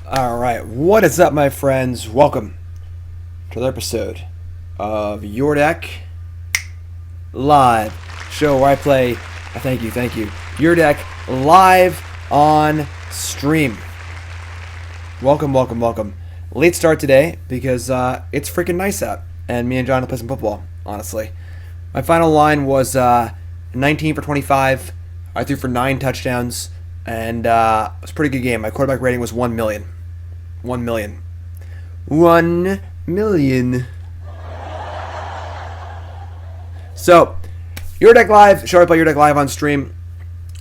Alright, what is up, my friends? Welcome to another episode of Your Deck Live, show where I play, thank you, Your Deck live on stream. Welcome. Late start today because it's freaking nice out, and me and John will play some football, honestly. My final line was 19 for 25. I threw for 9 touchdowns, and it was a pretty good game. My quarterback rating was 1 million. 1 million. 1 million. So, Your Deck Live. Show I play Your Deck Live on stream.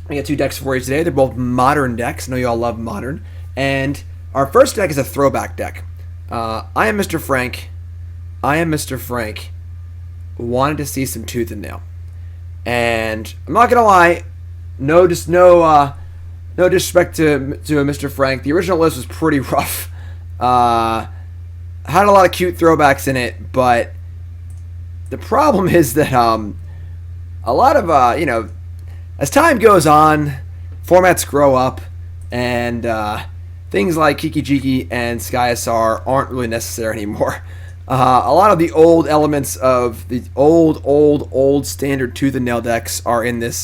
We got 2 decks for you today. They're both modern decks. I know you all love modern. And our first deck is a throwback deck. I am Mr. Frank. Wanted to see some tooth and nail. And I'm not gonna lie, no disrespect to Mr. Frank. The original list was pretty rough. Had a lot of cute throwbacks in it, but the problem is that a lot of as time goes on, formats grow up, and things like Kiki Jiki and Skyasar aren't really necessary anymore. A lot of the old elements of the old standard tooth and nail decks are in this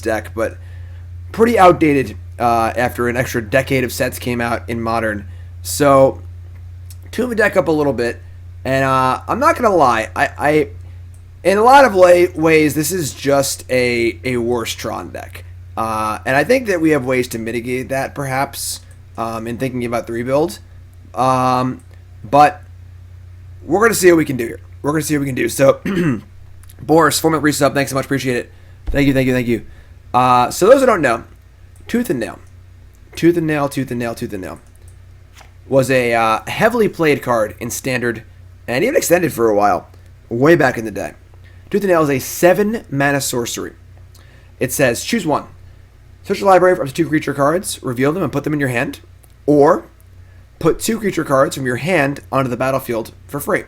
deck, but pretty outdated after an extra decade of sets came out in modern. So tune the deck up a little bit, and I'm not gonna lie, I in a lot of ways this is just a worse Tron deck, and I think that we have ways to mitigate that perhaps in thinking about the rebuild, but we're gonna see what we can do here. So Boris, format resub, thanks so much, appreciate it. Thank you. So those who don't know, Tooth and Nail was a heavily played card in Standard and even Extended for a while, way back in the day. Tooth and Nail is a 7 mana sorcery. It says, choose one. Search the library for up to 2 creature cards, reveal them and put them in your hand, or put 2 creature cards from your hand onto the battlefield for free.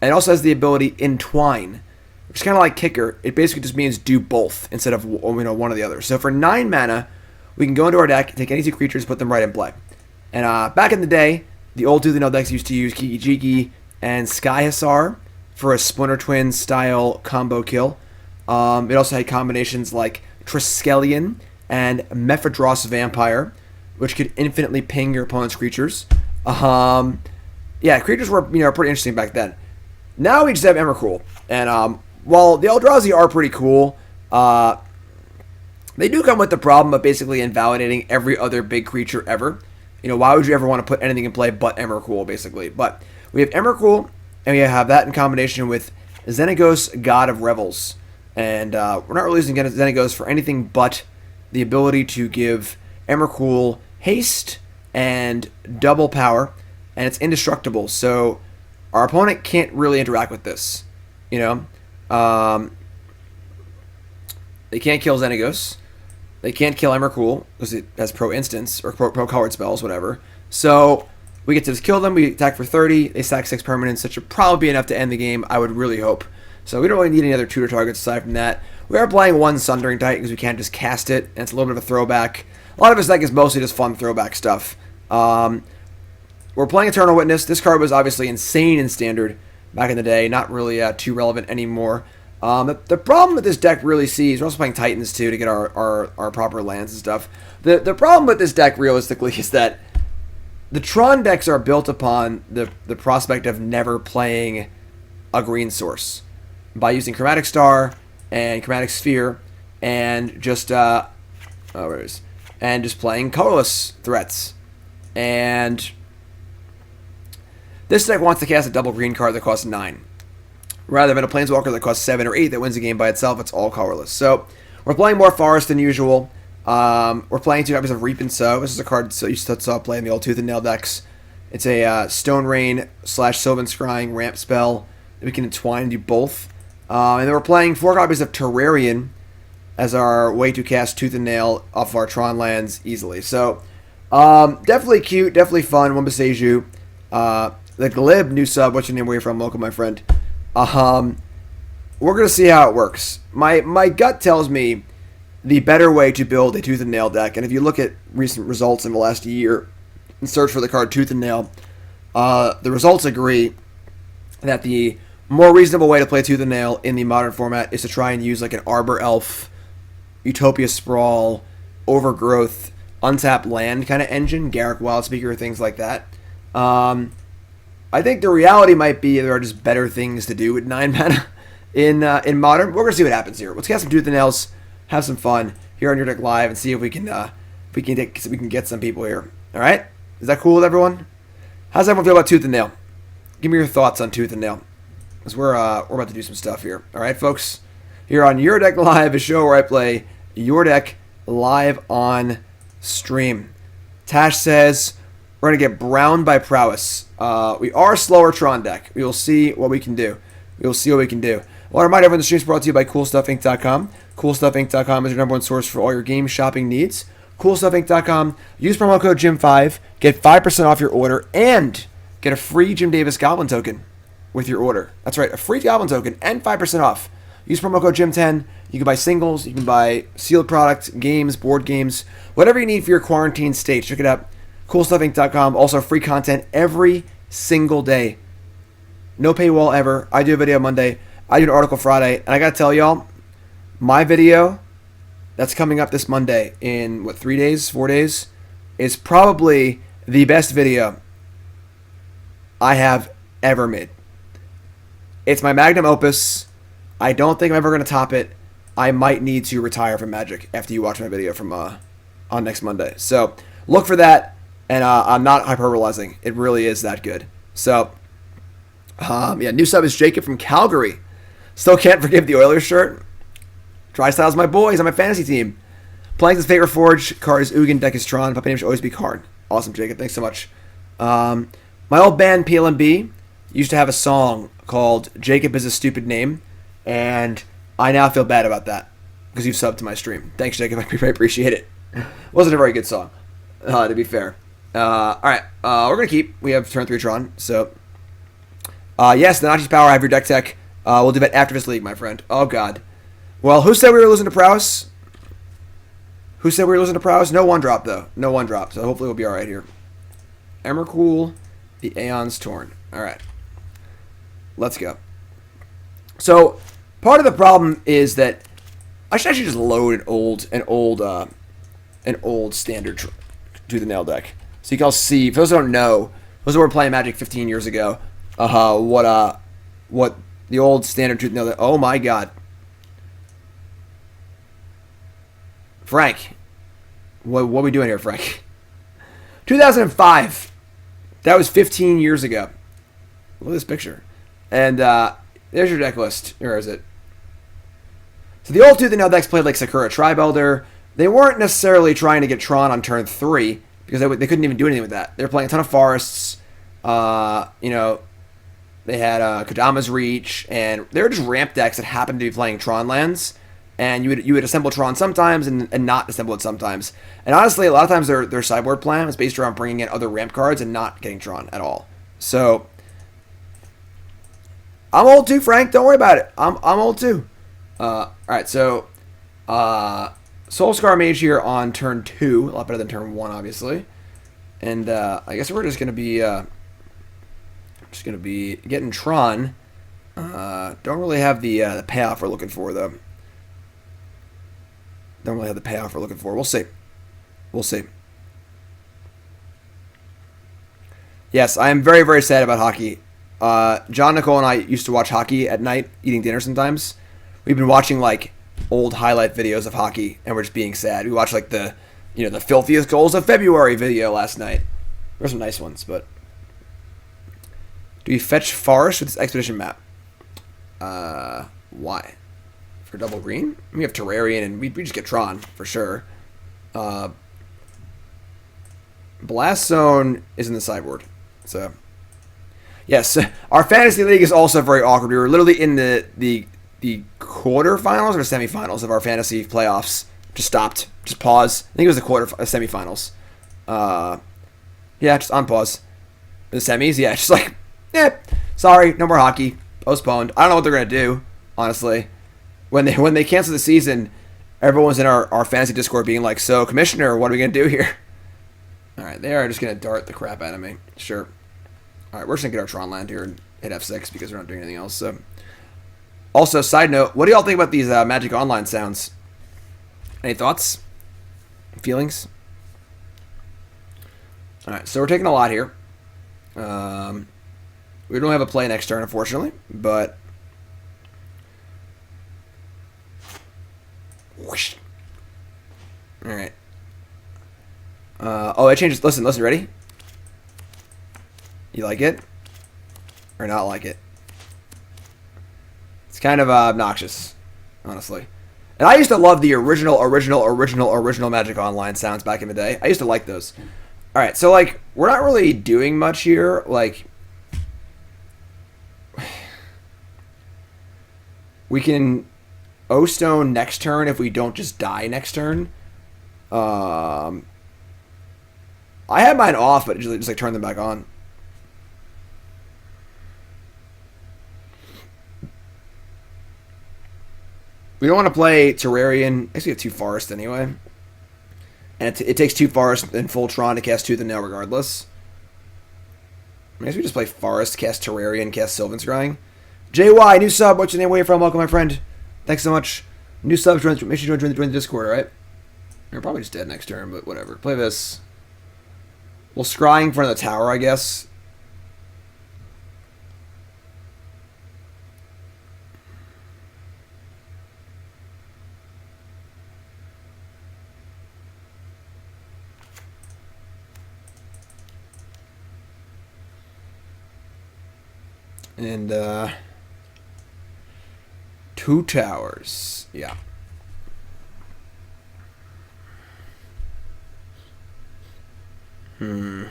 And it also has the ability Entwine, which is kind of like Kicker. It basically just means do both instead of one or the other. So for 9 mana, we can go into our deck, take any 2 creatures, put them right in play. And back in the day, the old Tooth and Nail decks used to use Kiki Jiki and Skyasar for a Splinter Twin style combo kill. It also had combinations like Triskelion and Mephidros Vampire, which could infinitely ping your opponent's creatures. Creatures were pretty interesting back then. Now we just have Emrakul, and while the Eldrazi are pretty cool, they do come with the problem of basically invalidating every other big creature ever. Why would you ever want to put anything in play but Emrakul, basically? But we have Emrakul, and we have that in combination with Xenagos, God of Revels. And we're not really using Xenagos for anything but the ability to give Emrakul haste and double power, and it's indestructible. So our opponent can't really interact with this. They can't kill Xenagos. They can't kill Emrakul because it has pro instance or pro colored spells, whatever. So we get to just kill them. We attack for 30. They sack 6 permanents. That should probably be enough to end the game, I would really hope. So we don't really need any other tutor targets aside from that. We are playing 1 Sundering Titan because we can't just cast it, and it's a little bit of a throwback. A lot of his deck is mostly just fun throwback stuff. We're playing Eternal Witness. This card was obviously insane in Standard back in the day. Not really too relevant anymore. The problem with this deck really sees, we're also playing Titans too to get our proper lands and stuff. The problem with this deck realistically is that the Tron decks are built upon the prospect of never playing a green source by using Chromatic Star and Chromatic Sphere and just just playing colorless threats. And this deck wants to cast a double green card that costs 9. Rather than a Planeswalker that costs 7 or 8 that wins the game by itself, it's all colorless. So we're playing more Forest than usual. We're playing 2 copies of Reap and Sow. This is a card you saw play in the old Tooth and Nail decks. It's a Stone Rain / Sylvan Scrying ramp spell that we can entwine and do both. And then we're playing 4 copies of Terrarion as our way to cast Tooth and Nail off of our Tron lands easily. So definitely cute, definitely fun. One Boseiju. The Glib new sub. What's your name? Where you from, local, my friend? We're gonna see how it works. My gut tells me the better way to build a Tooth and Nail deck, and if you look at recent results in the last year, and search for the card tooth and nail. The results agree that the more reasonable way to play tooth and nail in the modern format is to try and use like an Arbor Elf, Utopia Sprawl, Overgrowth, untapped land kind of engine, Garruk Wildspeaker, things like that. I think the reality might be there are just better things to do with 9 mana in modern. We're gonna see what happens here. Let's get some tooth and nails, have some fun here on Your Deck Live, and see if we can get some people here. All right, is that cool with everyone? How's everyone feel about tooth and nail? Give me your thoughts on tooth and nail, because we're about to do some stuff here. All right, folks, here on Your Deck Live, a show where I play your deck live on stream. Tash says we're going to get browned by prowess. We are a slower Tron deck. We will see what we can do. I want to remind everyone the stream is brought to you by CoolStuffInc.com. CoolStuffInc.com is your #1 source for all your game shopping needs. CoolStuffInc.com. Use promo code GYM5. Get 5% off your order and get a free Jim Davis Goblin token with your order. That's right, a free Goblin token and 5% off. Use promo code GYM10. You can buy singles. You can buy sealed products, games, board games, whatever you need for your quarantine state. Check it out. CoolStuffInc.com. Also free content every single day. No paywall ever. I do a video Monday. I do an article Friday. And I got to tell y'all, my video that's coming up this Monday in, 3 days, 4 days, is probably the best video I have ever made. It's my magnum opus. I don't think I'm ever going to top it. I might need to retire from Magic after you watch my video from on next Monday. So look for that. And I'm not hyperbolizing. It really is that good. So, new sub is Jacob from Calgary. Still can't forgive the Oilers shirt. Tri-Style's my boys on my fantasy team. Playing his favorite Forge card is Ugin, deck is Tron. Puppy name should always be Karn. Awesome, Jacob. Thanks so much. My old band, PLMB, used to have a song called Jacob is a Stupid Name. And I now feel bad about that because you've subbed to my stream. Thanks, Jacob. I appreciate it. Wasn't a very good song, to be fair. All right, we're going to keep. We have turn 3 Tron. So, yes, the Nachi's Power, I have your deck tech. We'll do that after this league, my friend. Oh, God. Well, who said we were losing to prowess? No 1-drop, though. No 1-drop, so hopefully we'll be all right here. Emrakul, the Aeons Torn. All right. Let's go. So, part of the problem is that I should actually just load an old standard to the nail deck. So you can all see, for those who don't know, those who were playing Magic 15 years ago, what the old standard truth nail deck. Oh my God, Frank, what are we doing here, Frank? 2005. That was 15 years ago. Look at this picture, and there's your deck list. Where is it? So the old Tooth and Nail decks played like Sakura Tribe Elder. They weren't necessarily trying to get Tron on turn 3 because they couldn't even do anything with that. They were playing a ton of forests. They had Kodama's Reach, and they were just ramp decks that happened to be playing Tron lands. And you would assemble Tron sometimes and not assemble it sometimes. And honestly, a lot of times their sideboard plan was based around bringing in other ramp cards and not getting Tron at all. So I'm old too, Frank. Don't worry about it. I'm old too. All right, so Soulscar Mage here on turn 2, a lot better than turn 1, obviously. And I guess we're just gonna be getting Tron. Don't really have the payoff we're looking for though. We'll see. Yes, I am very, very sad about hockey. John, Nicole, and I used to watch hockey at night, eating dinner sometimes. We've been watching like old highlight videos of hockey, and we're just being sad. We watched like the filthiest goals of February video last night. There's some nice ones, but do we fetch Forest with this expedition map? Why? For double green? We have Terrarion, and we just get Tron for sure. Blast Zone is in the sideboard, so yes, our fantasy league is also very awkward. We were literally in the quarterfinals or semifinals of our fantasy playoffs. Just stopped. Just pause. I think it was the semifinals. Yeah, just on pause. The semis, yeah, just like, sorry, no more hockey. Postponed. I don't know what they're gonna do, honestly. When they cancel the season, everyone's in our fantasy Discord being like, so, Commissioner, what are we gonna do here? Alright, they are just going to dart the crap out of me. Sure. Alright, we're just going to get our Tron land here and hit F6 because we're not doing anything else. So, also, side note, what do y'all think about these Magic Online sounds? Any thoughts? Feelings? Alright, so we're taking a lot here. We don't have a play next turn, unfortunately, but... Whoosh. Alright. Oh, I changed... Listen, ready? You like it? Or not like it? It's kind of obnoxious, honestly. And I used to love the original Magic Online sounds back in the day. I used to like those. Alright, so, like, we're not really doing much here. Like, we can O-Stone next turn if we don't just die next turn. I had mine off, but just like, turn them back on. We don't want to play Terrarion. I guess we have 2 Forests anyway. And it takes 2 Forests and full Tron to cast Tooth and Nail regardless. I guess we just play Forest, cast Terrarion, cast Sylvan Scrying. JY, new sub. What's your name? Where you from? Welcome, my friend. Thanks so much. New subs. Make sure you join the Discord, alright? You're probably just dead next turn, but whatever. Play this. We'll Scrying in front of the tower, I guess. And, 2 towers. Yeah. The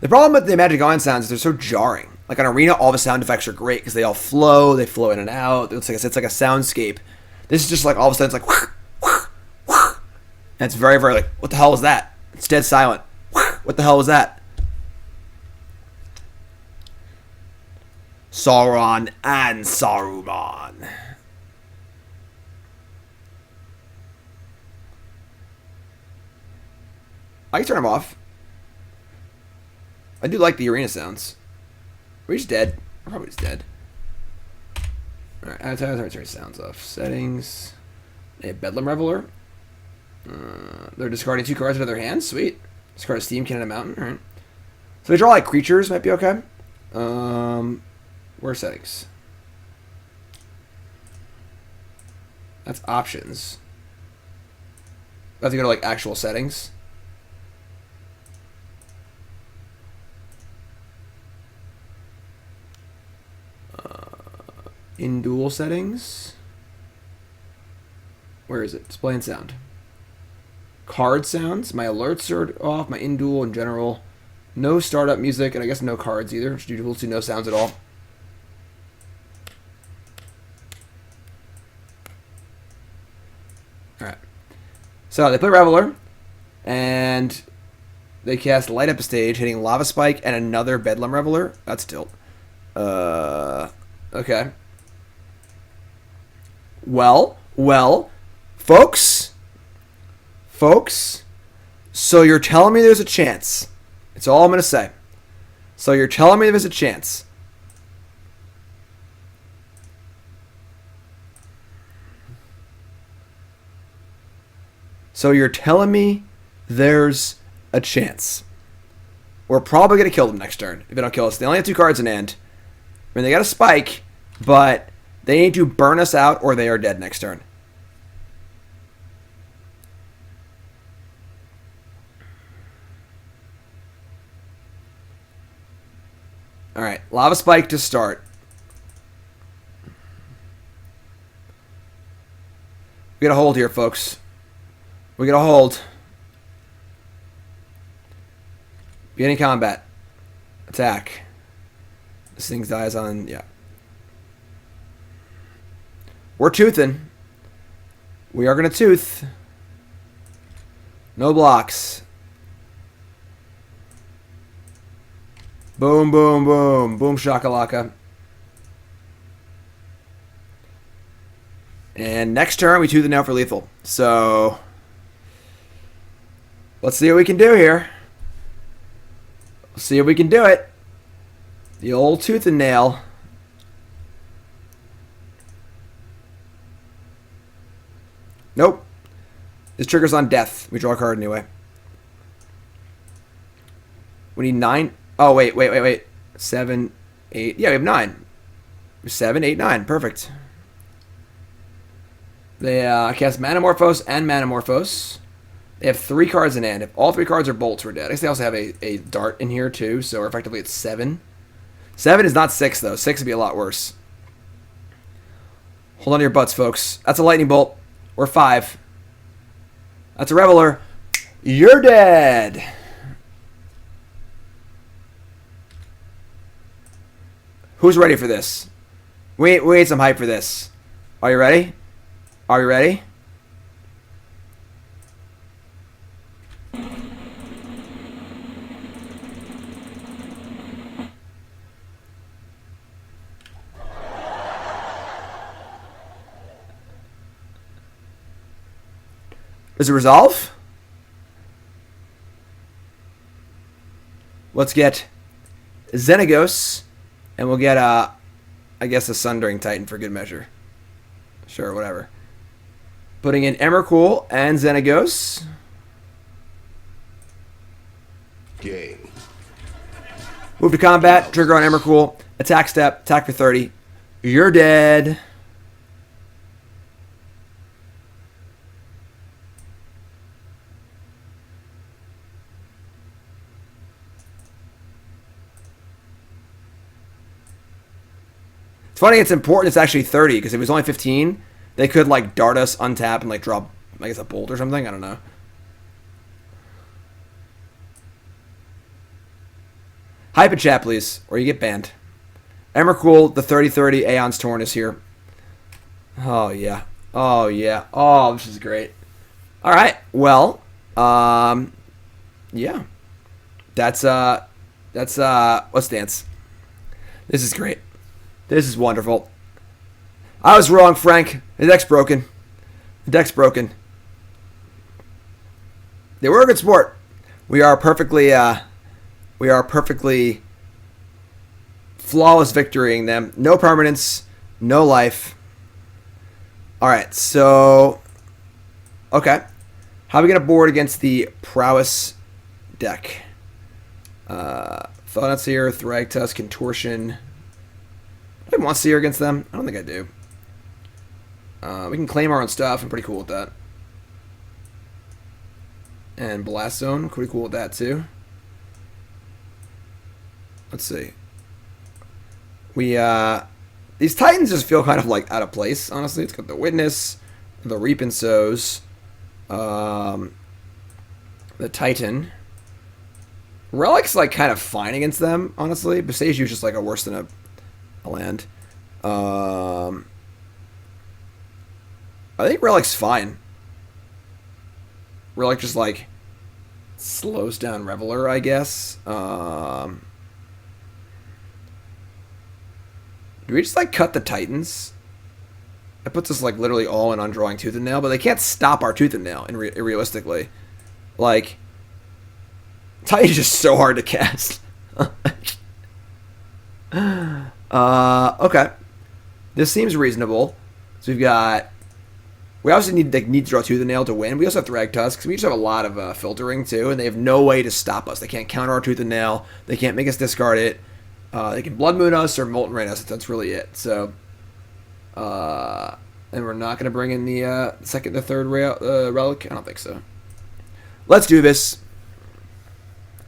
problem with the Magic Online sounds is they're so jarring. Like on Arena, all the sound effects are great because they all flow. They flow in and out. It's like a soundscape. This is just like all of a sudden it's like, and it's very, very like, what the hell was that? It's dead silent. What the hell was that? Sauron and Saruman. I can turn them off. I do like the arena sounds. We're just dead. We're probably just dead. Alright, I turn sounds off. Settings. They have Bedlam Reveler. They're discarding 2 cards out of their hands. Sweet. Discard a Steam Cannon Mountain. Alright. So they draw like creatures, might be okay. Where are settings? That's options. I have to go to like actual settings. In duel settings. Where is it? Display and sound. Card sounds. My alerts are off. My in duel in general. No startup music, and I guess no cards either. Duel to no sounds at all. Alright. So they play Reveler, and they cast Light Up a Stage, hitting Lava Spike and another Bedlam Reveler. That's tilt. Okay. Well, folks, so you're telling me there's a chance. It's all I'm going to say. So you're telling me there's a chance. So you're telling me there's a chance. We're probably going to kill them next turn if they don't kill us. They only have 2 cards in hand. I mean, they got a spike, but they need to burn us out or they are dead next turn. Alright, Lava Spike to start. We gotta hold here, folks. We gotta hold. Beginning combat. Attack. This thing dies on, yeah. We're toothing. We are gonna tooth. No blocks. Boom, boom, boom. Boom shakalaka. And next turn, we tooth it now for lethal. So, Let's see what we can do here. Let's see if we can do it. The old tooth and nail. Nope. This triggers on death. We draw a card anyway. We need 9. Oh, wait. 7, 8. Yeah, we have 9. 7, 8, 9. Perfect. They cast Manamorphose and Manamorphose. They have 3 cards in hand. If all 3 cards are bolts, we're dead. I guess they also have a dart in here too, so effectively it's 7. 7 is not 6, though. 6 would be a lot worse. Hold on to your butts, folks. That's a lightning bolt. Or 5. That's a Reveler. You're dead. Who's ready for this? We need some hype for this. Are you ready? Are you ready? Does it resolve? Let's get Xenagos, and we'll get, I guess, a Sundering Titan for good measure. Sure, whatever. Putting in Emrakul and Xenagos. Game. Move to combat, trigger on Emrakul, attack step, attack for 30. You're dead. It's funny, it's important it's actually 30, because if it was only 15, they could, like, dart us, untap, and, like, drop, I guess, a bolt or something. I don't know. Hype a chat, please, or you get banned. Emrakul, the 30-30 Aeons Torn is here. Oh, yeah. Oh, yeah. Oh, this is great. All right. Well, yeah. Let's dance. This is great. This is wonderful. I was wrong, Frank. The deck's broken. The deck's broken. They were a good sport. We are perfectly flawless victorying them. No permanence, no life. All right, so okay. How are we gonna board against the prowess deck? Thought-Knot Seer, Thragtusk, Contortion. Do I want Seer against them? I don't think I do. We can claim our own stuff. I'm pretty cool with that. And Blast Zone, pretty cool with that too. Let's see. These Titans just feel kind of like out of place, honestly. It's got the Witness, the Reap and Sows, the Titan. Relic's like kind of fine against them, honestly. Boseiju is just like a worse than a land. I think Relic's fine. Relic just like slows down Reveler, I guess. Do we just like cut the Titans? It puts us like literally all in on drawing Tooth and Nail, but they can't stop our Tooth and Nail realistically. Like, Titan's just so hard to cast. Okay. This seems reasonable. So we obviously need to draw Tooth and Nail to win. We also have Thragtusk, because we just have a lot of filtering too, and they have no way to stop us. They can't counter our Tooth and Nail. They can't make us discard it. They can Blood Moon us or Molten Rain us. That's really it. So, and we're not going to bring in the second to third relic. I don't think so. Let's do this.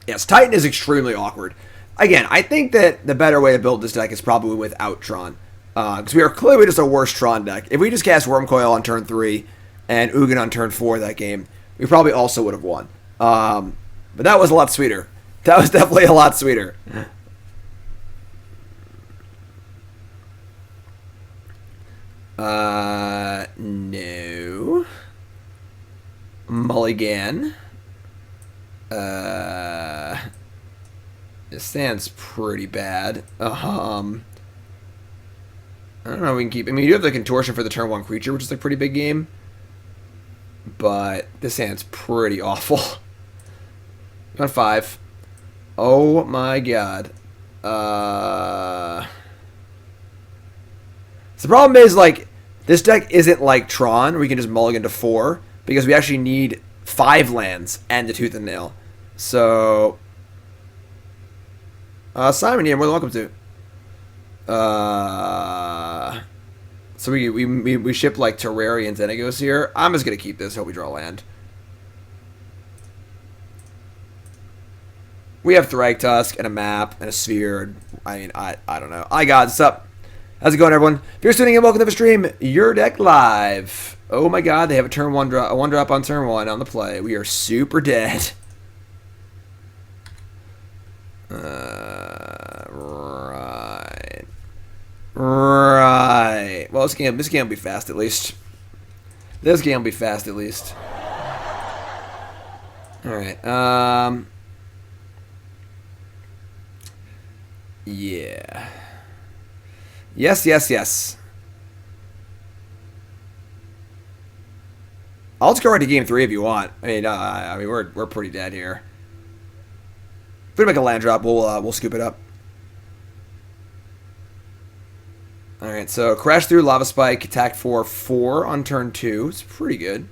Yes, Titan is extremely awkward. Again, I think that the better way to build this deck is probably without Tron. Because we are clearly just a worse Tron deck. If we just cast Wormcoil on turn 3 and Ugin on turn 4 that game, we probably also would have won. But that was a lot sweeter. That was definitely a lot sweeter. No. Mulligan. This stands pretty bad. I don't know if we can keep... I mean, you have the Contortion for the turn 1 creature, which is a pretty big game. But this hand's pretty awful. On 5. Oh my god. So the problem is, like, this deck isn't like Tron, where we can just mulligan to 4, because we actually need 5 lands and the Tooth and Nail. So, Simon, you're more than welcome to. So we ship like Terrarion and Xenagos here. I'm just gonna keep this. Hope we draw land. We have Thragtusk and a map and a sphere. I mean, I don't know. I got what's up. How's it going, everyone? If you're tuning in, welcome to the stream. Your Deck Live. Oh my God, they have a turn 1 drop, a 1-drop on turn 1 on the play. We are super dead. Right. Well, this game will be fast at least. This game will be fast at least. All right. Yeah. Yes. I'll just go right to game 3 if you want. I mean, we're pretty dead here. If we make a land drop, we'll scoop it up. All right, so crash through, lava spike, attack for 4 on turn 2. It's pretty good.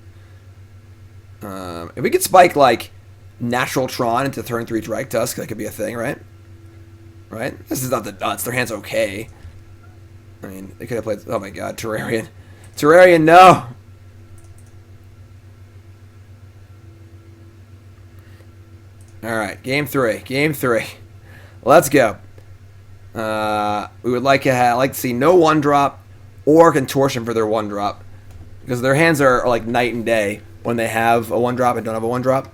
If we could spike like natural Tron into turn 3 Thragtusk, that could be a thing, right? Right? This is not the nuts. Their hand's okay. I mean, they could have played. Oh my God, Terrarion, Terrarion, no. All right, game 3. Let's go. We would like to see no 1-drop or contortion for their 1-drop, because their hands are like night and day when they have a 1-drop and don't have a 1-drop.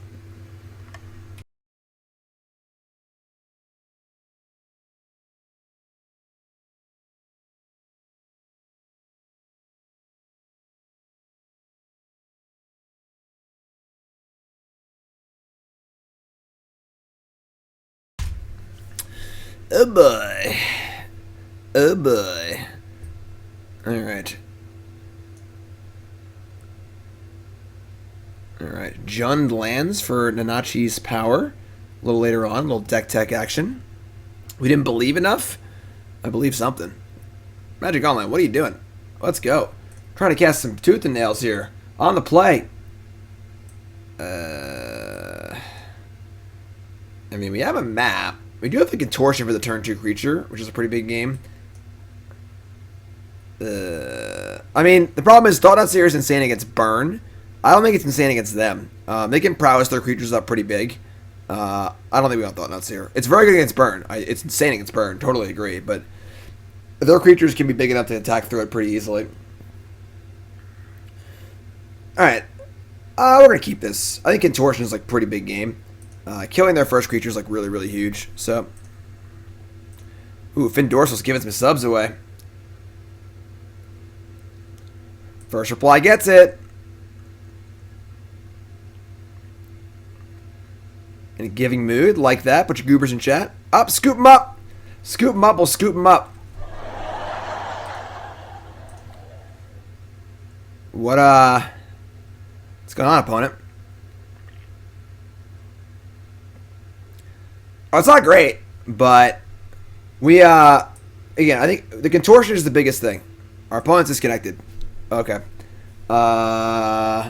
Oh boy. Oh boy. Alright. Alright. Jund lands for Nanachi's power. A little later on, a little deck tech action. We didn't believe enough? I believe something. Magic Online, what are you doing? Let's go. Trying to cast some tooth and nails here. On the play. I mean, we have a map. We do have the contortion for the turn 2 creature, which is a pretty big game. I mean, the problem is Thought-Knot Seer is insane against burn. I don't think it's insane against them. They can prowess their creatures up pretty big. I don't think we want Thought-Knot Seer. It's very good against burn. It's insane against burn. Totally agree. But their creatures can be big enough to attack through it pretty easily. Alright. We're going to keep this. I think contortion is like a pretty big game. Killing their first creature is like really, really huge. So, ooh, Finn Dorsal's giving some subs away. First reply gets it. In a giving mood, like that. Put your goobers in chat. Up, scoop them up. Scoop them up, we'll scoop them up. What's going on, opponent? Oh, it's not great, but we, again, I think the contortion is the biggest thing. Our opponent's disconnected. Okay. Alright.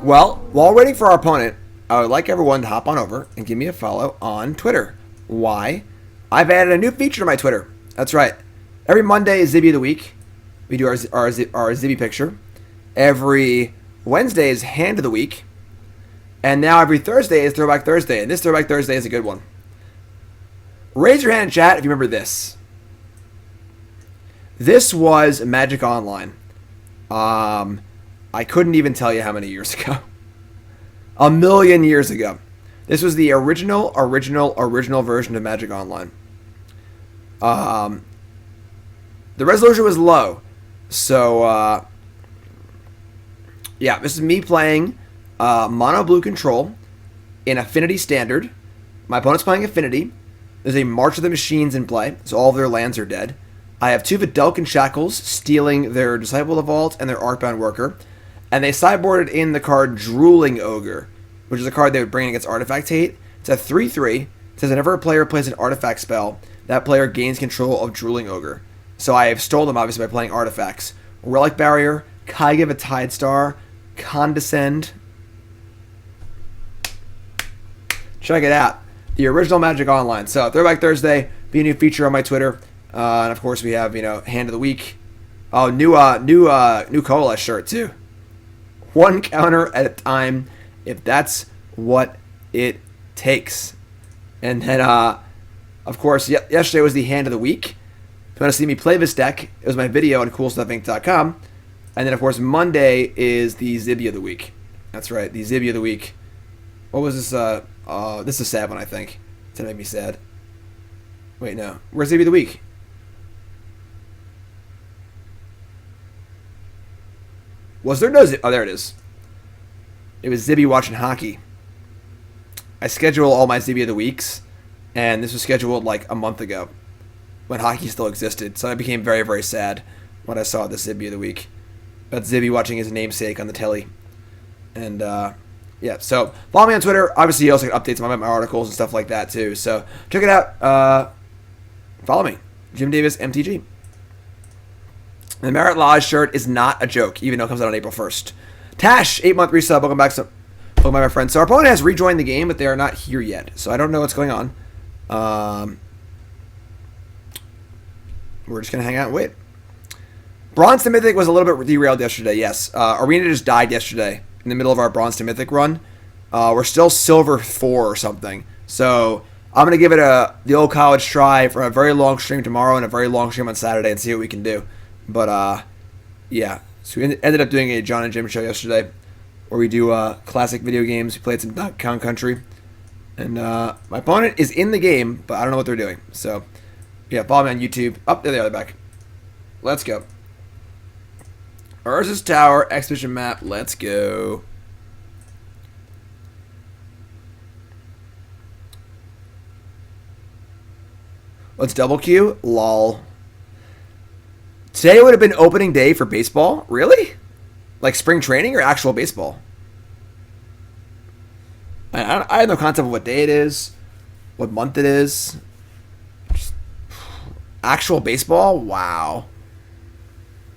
Well, while waiting for our opponent, I would like everyone to hop on over and give me a follow on Twitter. Why? I've added a new feature to my Twitter. That's right. Every Monday is Zibby of the Week. We do our Zibby picture. Every Wednesday is Hand of the Week. And now every Thursday is Throwback Thursday, and this Throwback Thursday is a good one. Raise your hand in chat if you remember this. This was Magic Online. I couldn't even tell you how many years ago. 1,000,000 years ago. This was the original version of Magic Online. The resolution was low. So, yeah, this is me playing mono blue control in Affinity Standard. My opponent's playing Affinity. There's a March of the Machines in play, so all of their lands are dead. I have 2 Vidalcan Shackles stealing their Disciple of the Vault and their Arcbound Worker. And they sideboarded in the card Drooling Ogre, which is a card they would bring against Artifact Hate. It's a 3/3. It says whenever a player plays an artifact spell, that player gains control of Drooling Ogre. So I have stolen them, obviously, by playing artifacts. Relic Barrier, Kaiga of a Tide Star, Condescend. Check it out. The original Magic Online. So Throwback Thursday, be a new feature on my Twitter. And of course we have, Hand of the Week. Oh, new Coalesce shirt too. One counter at a time, if that's what it takes. And then, of course, yesterday was the Hand of the Week. If you want to see me play this deck, it was my video on CoolStuffInc.com. And then, of course, Monday is the Zibby of the Week. That's right, the Zibby of the Week. What was this? This is a sad one, I think. It's going to make me sad. Wait, no. Where's Zibby of the Week? Was there no Zibby? Oh, there it is. It was Zibby watching hockey. I schedule all my Zibby of the Weeks, and this was scheduled like a month ago when hockey still existed. So I became very, very sad when I saw the Zibby of the Week. About Zibby watching his namesake on the telly. And, yeah, so follow me on Twitter. Obviously, you also get updates on my articles and stuff like that, too. So check it out. Follow me. Jim Davis, MTG. The Merit Lodge shirt is not a joke, even though it comes out on April 1st. Tash, 8-month resub. Welcome back, my friends. So our opponent has rejoined the game, but they are not here yet. So I don't know what's going on. We're just going to hang out and wait. Bronze to Mythic was a little bit derailed yesterday, yes. Arena just died yesterday in the middle of our Bronze to Mythic run. We're still Silver 4 or something. So I'm going to give it the old college try for a very long stream tomorrow and a very long stream on Saturday and see what we can do. But, yeah. So we ended up doing a John and Jim show yesterday where we do classic video games. We played some Count Country. And my opponent is in the game, but I don't know what they're doing. So, yeah, follow me on YouTube. Up there they are, back. Let's go. Urza's Tower, Expedition Map. Let's go. Let's double queue. Lol. Today would have been opening day for baseball? Really? Like spring training or actual baseball? I have no concept of what day it is, what month it is. Just, actual baseball? Wow.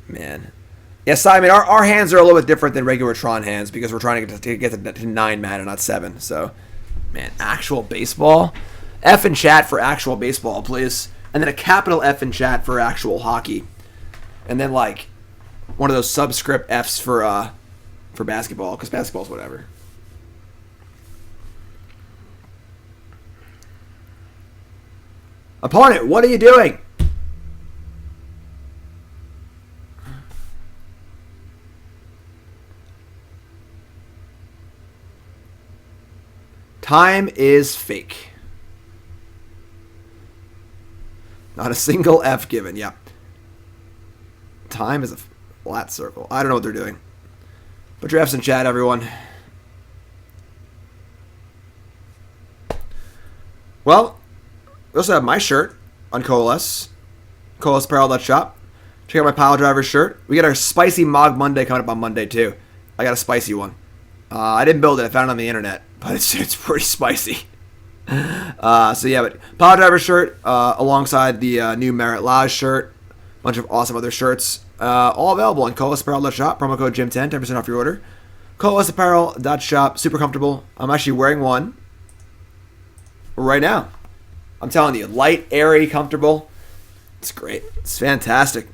Man. Yeah, Simon, our hands are a little bit different than regular Tron hands because we're trying to get to 9 mana, not 7. So, man, actual baseball? F in chat for actual baseball, please. And then a capital F in chat for actual hockey. And then, like, one of those subscript Fs for basketball, because basketball's whatever. Opponent, what are you doing? Time is fake. Not a single F given, yeah. Time is a flat circle. I don't know what they're doing. Put your Fs in chat, everyone. Well, we also have my shirt on Coalesce. CoalesceApparel.shop. Check out my Pile Driver shirt. We got our Spicy Mog Monday coming up on Monday, too. I got a spicy one. I didn't build it. I found it on the internet. But it's pretty spicy. So, yeah, but Pile Driver shirt alongside the new Merit Lodge shirt. Bunch of awesome other shirts. All available on CoalesceApparel.shop. Promo code Jim10, 10% off your order. CoalesceApparel.shop. Super comfortable. I'm actually wearing one right now. I'm telling you, light, airy, comfortable. It's great. It's fantastic.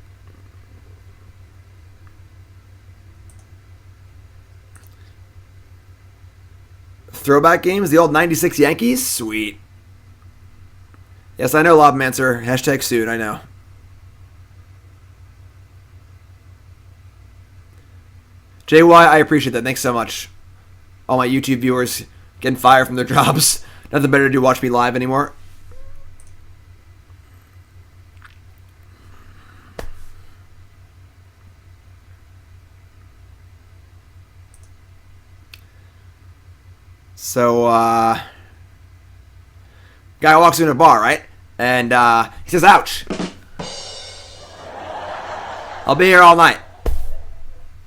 Throwback games, the old 96 Yankees? Sweet. Yes, I know, Lobmancer. Hashtag soon, I know. JY, I appreciate that. Thanks so much. All my YouTube viewers getting fired from their jobs. Nothing better to do watch me live anymore. So, guy walks into a bar, right? And he says, ouch. I'll be here all night.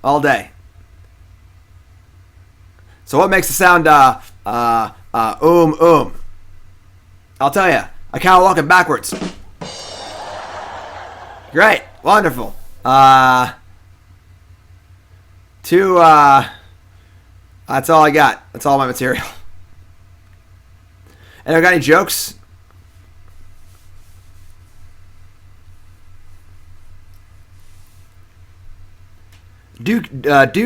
All day. So what makes the sound I'll tell you. I kind of walk it backwards. Great. Wonderful. That's all I got. That's all my material. And I got any jokes? Duke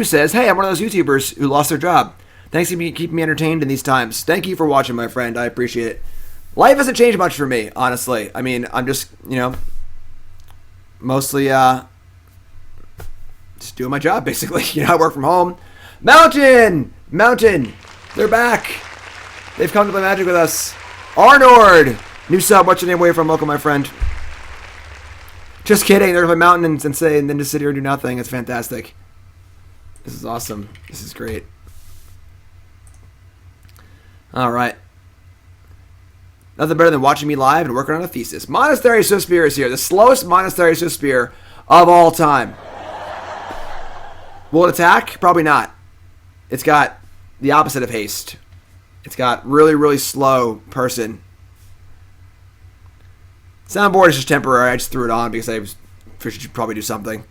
says, hey, I'm one of those YouTubers who lost their job. Thanks for keeping me entertained in these times. Thank you for watching, my friend. I appreciate it. Life hasn't changed much for me, honestly. I mean, I'm just, mostly just doing my job, basically. I work from home. Mountain! They're back. They've come to play Magic with us. Arnord! New sub, what's your name? Where you from? Welcome, my friend. Just kidding. They're going to play Mountain and then just sit here and do nothing. It's fantastic. This is awesome. This is great. All right. Nothing better than watching me live and working on a thesis. Monastery Sphere is here. The slowest Monastery Sphere of all time. Will it attack? Probably not. It's got the opposite of haste. It's got really, really slow person. Soundboard is just temporary. I just threw it on because I figured you should probably do something.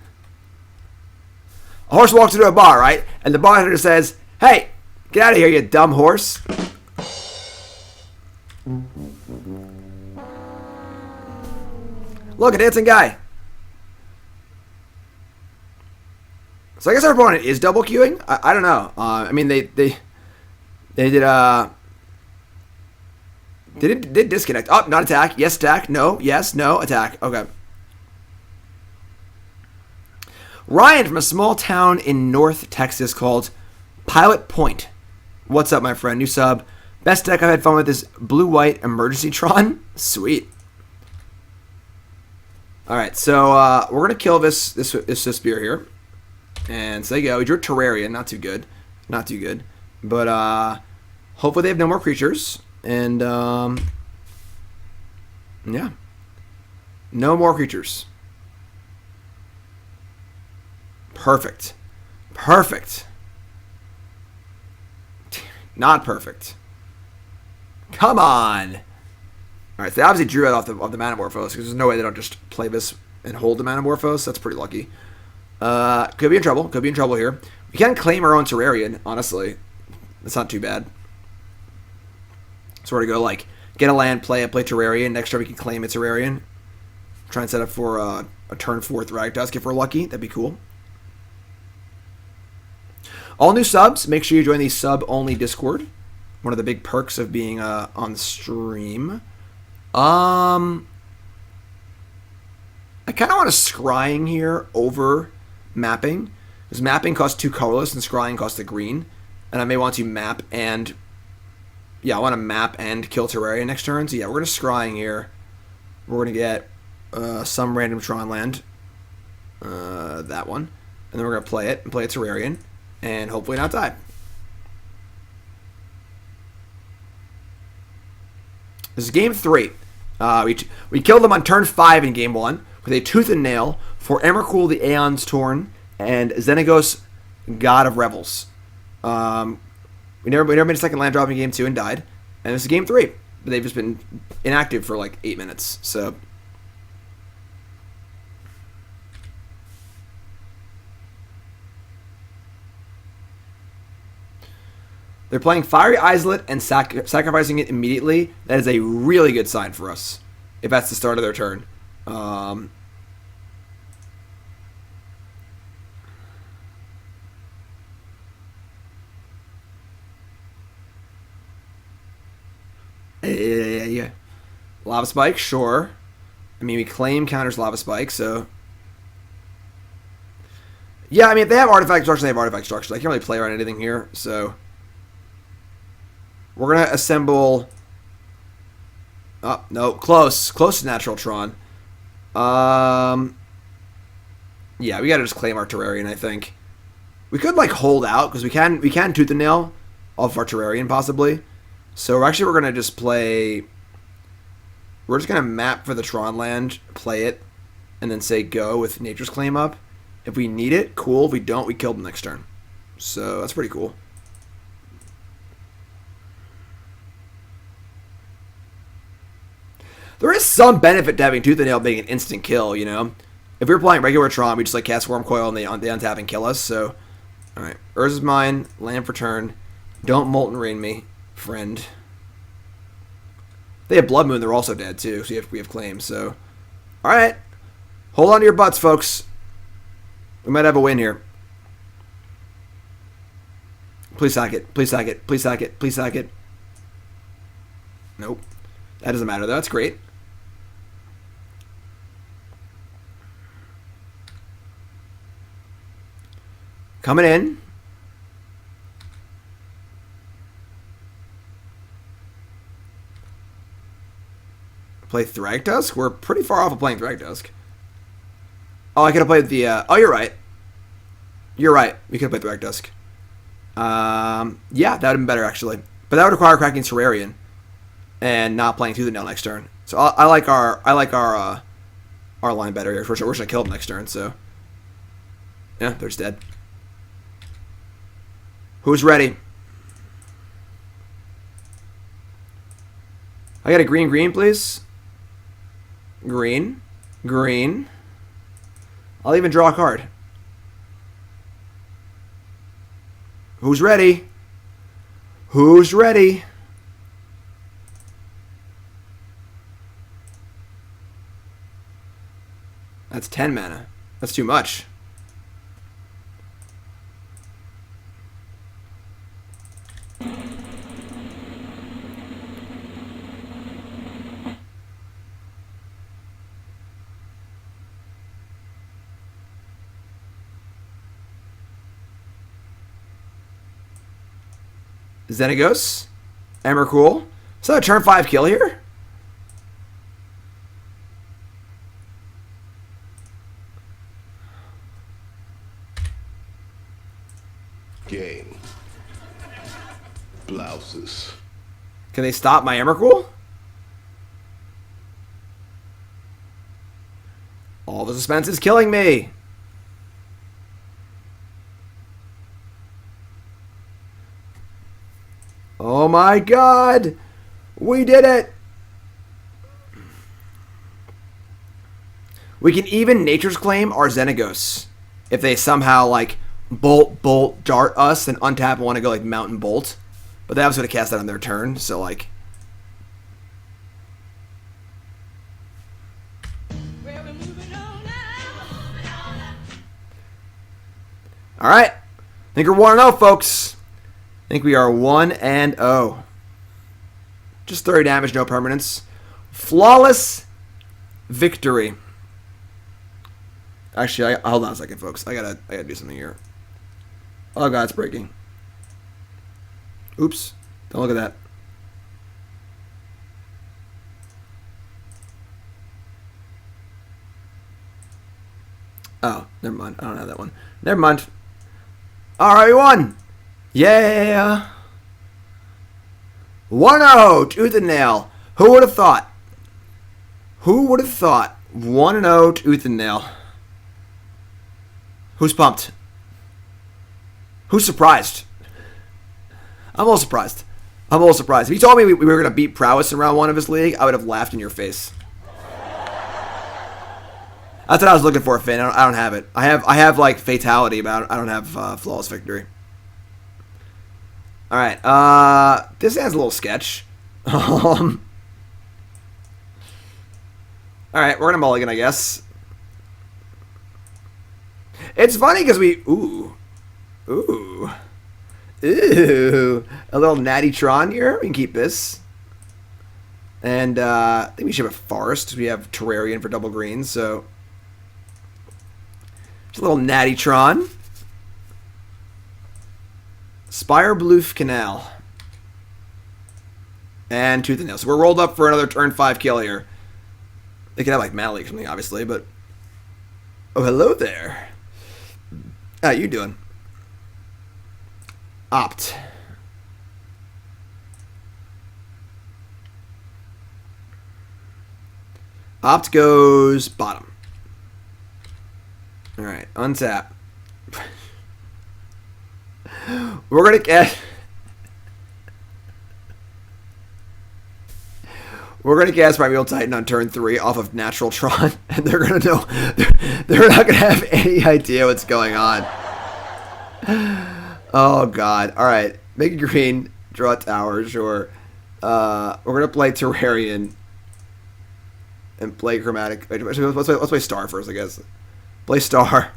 A horse walks into a bar, right? And the bartender says, hey, get out of here, you dumb horse. Look, a dancing guy. So I guess our opponent is double queuing. I don't know. I mean, they did disconnect. Oh, not attack. Yes, attack. No. Yes, no. Attack. Okay. Ryan from a small town in North Texas called Pilot Point. What's up, my friend? New sub. Best deck I've had fun with is Blue-White Emergency Tron. Sweet. Alright, so we're going to kill this spear here. And so there you go. We drew a Terrarion. Not too good. Not too good. But hopefully they have no more creatures. And yeah. No more creatures. Perfect. Perfect. Not perfect. Come on. Alright, so they obviously drew it off the Manamorphose, because there's no way they don't just play this and hold the Manamorphose. That's pretty lucky. Could be in trouble. Could be in trouble here. We can claim our own Terrarion, honestly. That's not too bad. So we're going to go, like, get a land, play Terrarion. Next turn we can claim a Terrarion. Try and set up for a turn 4 Thragtusk if we're lucky. That'd be cool. All new subs, make sure you join the sub-only Discord. One of the big perks of being on the stream. I kind of want a Scrying here over mapping. Because mapping costs 2 colorless and Scrying costs a green. And I may want to map and... Yeah, I want to map and kill Terrarion next turn. So yeah, we're going to Scrying here. We're going to get some random Tron land. That one. And then we're going to play it and play a Terrarion. And hopefully not die. This is game 3. We killed them on turn 5 in game 1 with a Tooth and Nail for Emrakul the Aeons Torn and Xenagos God of Revels. We never made a second land drop in game 2 and died. And this is game 3. But they've just been inactive for like 8 minutes. So they're playing Fiery Islet and sacrificing it immediately. That is a really good sign for us, if that's the start of their turn. Yeah. Lava Spike, sure. I mean, we claim counters Lava Spike, so... Yeah, I mean, if they have Artifact Destruction, they have Artifact Destruction. I can't really play around anything here, so... We're going to assemble... Oh, no. Close. Close to Natural Tron. Yeah, we got to just claim our Terrarion, I think. We could, like, hold out, because we can Tooth and Nail off our Terrarion, possibly. So, we're going to just play... We're just going to map for the Tron land, play it, and then say go with Nature's Claim up. If we need it, cool. If we don't, we kill them next turn. So, that's pretty cool. There is some benefit to having Tooth and Nail being an instant kill, you know? If we were playing regular Tron, we just like cast Worm Coil and they untap and kill us, so... Alright, Urza's mine, land for turn. Don't Molten Rain me, friend. They have Blood Moon, they're also dead too, so we have claims, so... Alright. Hold on to your butts, folks. We might have a win here. Please sack it. Please sack it. Please sack it. Please sack it. Nope. That doesn't matter, though. That's great. Coming in. Play Thragtusk? We're pretty far off of playing Thragtusk. Oh, I could have played the... oh, you're right. You're right. We could have played Thragtusk. Yeah, that would have been better, actually. But that would require cracking Terrarion and not playing through the nail next turn. So I like our line better here. We're going to kill him next turn, so... Yeah, they're just dead. Who's ready? I got a green, please. Green. Green. I'll even draw a card. Who's ready? Who's ready? That's 10 mana. That's too much. Xenagos, Emrakul. Is that a turn 5 kill here? Game. Blouses. Can they stop my Emrakul? All the suspense is killing me. Oh my god! We did it! We can even Nature's Claim our Xenagos. If they somehow, like, bolt, dart us, and untap and want to go, like, Mountain Bolt. But they obviously would have cast that on their turn, so, like... Alright. I think we're 1-0, folks. I think we are 1-0. Just 30 damage, no permanence. Flawless victory. Actually, hold on a second, folks. I gotta do something here. Oh god, it's breaking. Oops. Don't look at that. Oh, never mind. I don't have that one. Never mind. Alright, we won! Yeah! 1-0, tooth and nail. Who would have thought? Who would have thought? 1-0, tooth and nail. Who's pumped? Who's surprised? I'm a little surprised. I'm a little surprised. If you told me we were going to beat Prowess in round 1 of his league, I would have laughed in your face. That's what I was looking for, Finn. I don't have it. I have like fatality, but I don't have flawless victory. All right. This has a little sketch. All right, we're gonna mulligan, I guess. It's funny because we ooh, a little natty Tron here. We can keep this, and I think we should have a forest. We have Terrarion for double green, so just a little natty Tron. Spire Bloof Canal. And Tooth and Nail. So we're rolled up for another turn 5 kill here. They could have like Mana Leak or something, obviously, but... Oh, hello there. How you doing? Opt. Opt goes bottom. Alright, untap. We're gonna get... We're going to cast Primeval Titan on turn 3 off of Natural Tron, and they're going to know. They're not going to have any idea what's going on. Oh, God. All right. Make it green. Draw a tower, sure. We're going to play Terrarion and play Chromatic. Let's play Star first, I guess. Play Star.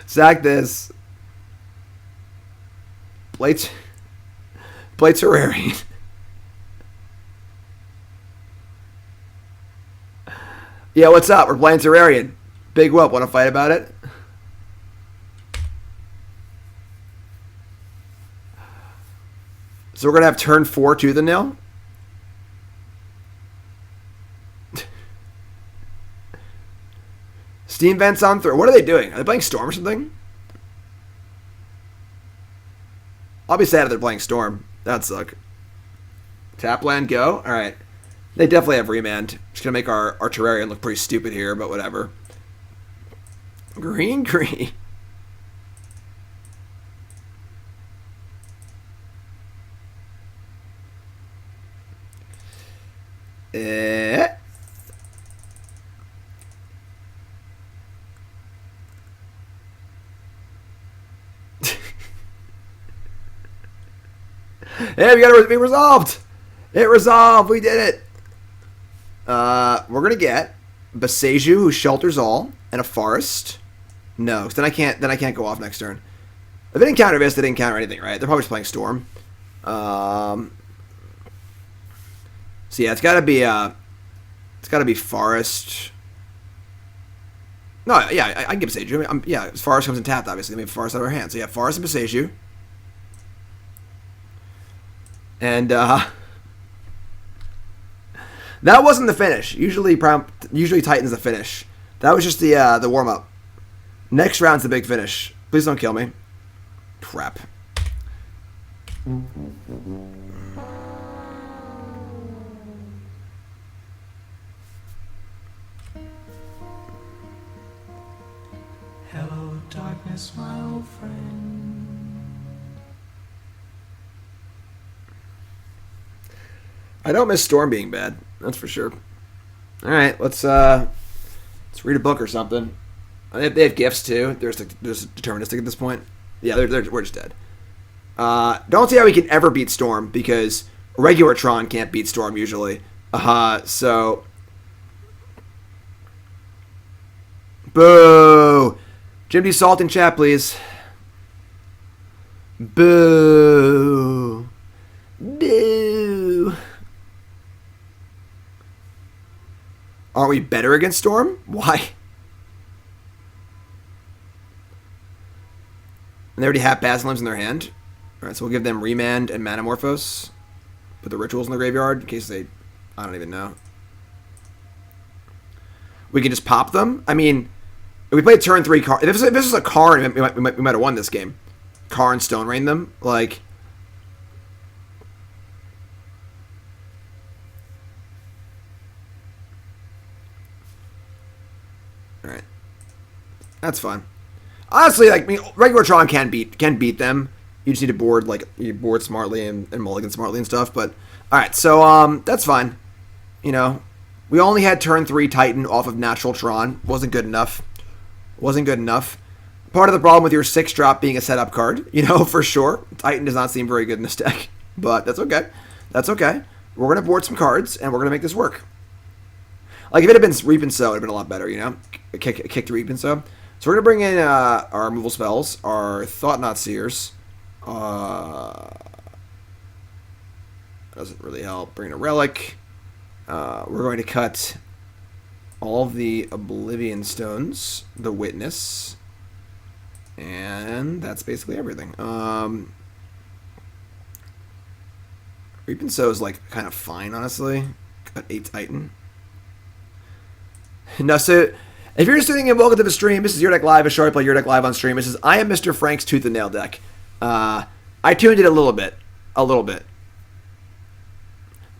Sack this. Play Terrarion. Yeah, what's up? We're playing Terrarion. Big whoop. Want to fight about it? So we're going to have turn 4 Tooth and Nail. Steam Vents on 3. What are they doing? Are they playing Storm or something? I'll be sad if they're playing Storm. That'd suck. Tap land, go. All right. They definitely have Remand. Just going to make our Terrarion look pretty stupid here, but whatever. Green. Hey, we got to be resolved. It resolved. We did it. We're gonna get Boseiju, who shelters all, and a forest. No, because then I can't go off next turn. If they didn't counter this, they didn't counter anything, right? They're probably just playing Storm. So yeah, it's gotta be forest. No, yeah, I can get Boseiju. I mean, forest comes in tapped, obviously. We have forest out of our hands. So yeah, forest and Boseiju. And that wasn't the finish. Usually Titan's the finish. That was just the warm up. Next round's the big finish. Please don't kill me. Crap. Hello, darkness, my old friend. I don't miss Storm being bad. That's for sure. All right, let's read a book or something. They have gifts too. There's deterministic at this point. Yeah, we're just dead. Don't see how we can ever beat Storm because regular Tron can't beat Storm usually. So boo. Jim D. Salt in chat, please. Boo. Boo. Aren't we better against Storm? Why? And they already have Basilisks in their hand. Alright, so we'll give them Remand and Manamorphose. Put the rituals in the graveyard in case they... I don't even know. We can just pop them. I mean, if we played turn 3 Karn... If this was a Karn, we might have won this game. Karn Stone Rain them. Like... Alright. That's fine. Honestly, like, I mean, regular Tron can beat them. You just need to board, like, you board smartly and mulligan smartly and stuff, but... Alright, so, that's fine. You know, we only had turn 3 Titan off of Natural Tron. Wasn't good enough. Wasn't good enough. Part of the problem with your 6-drop being a setup card, you know, for sure. Titan does not seem very good in this deck, but that's okay. That's okay. We're going to board some cards, and we're going to make this work. Like, if it had been Reap and Sow, it would have been a lot better, you know? Kick to Reap and Sow. So we're going to bring in our removal spells, our Thought-Knot Seers. Doesn't really help. Bring in a Relic. We're going to cut all of the Oblivion Stones, the Witness, and that's basically everything. Reap and Sow is, like, kind of fine, honestly. Cut 8 Titan. No, so if you're just tuning in, welcome to the stream. This is Your Deck Live, a show I play Your Deck Live on stream. This is I Am Mr. Frank's Tooth and Nail deck. I tuned it a little bit,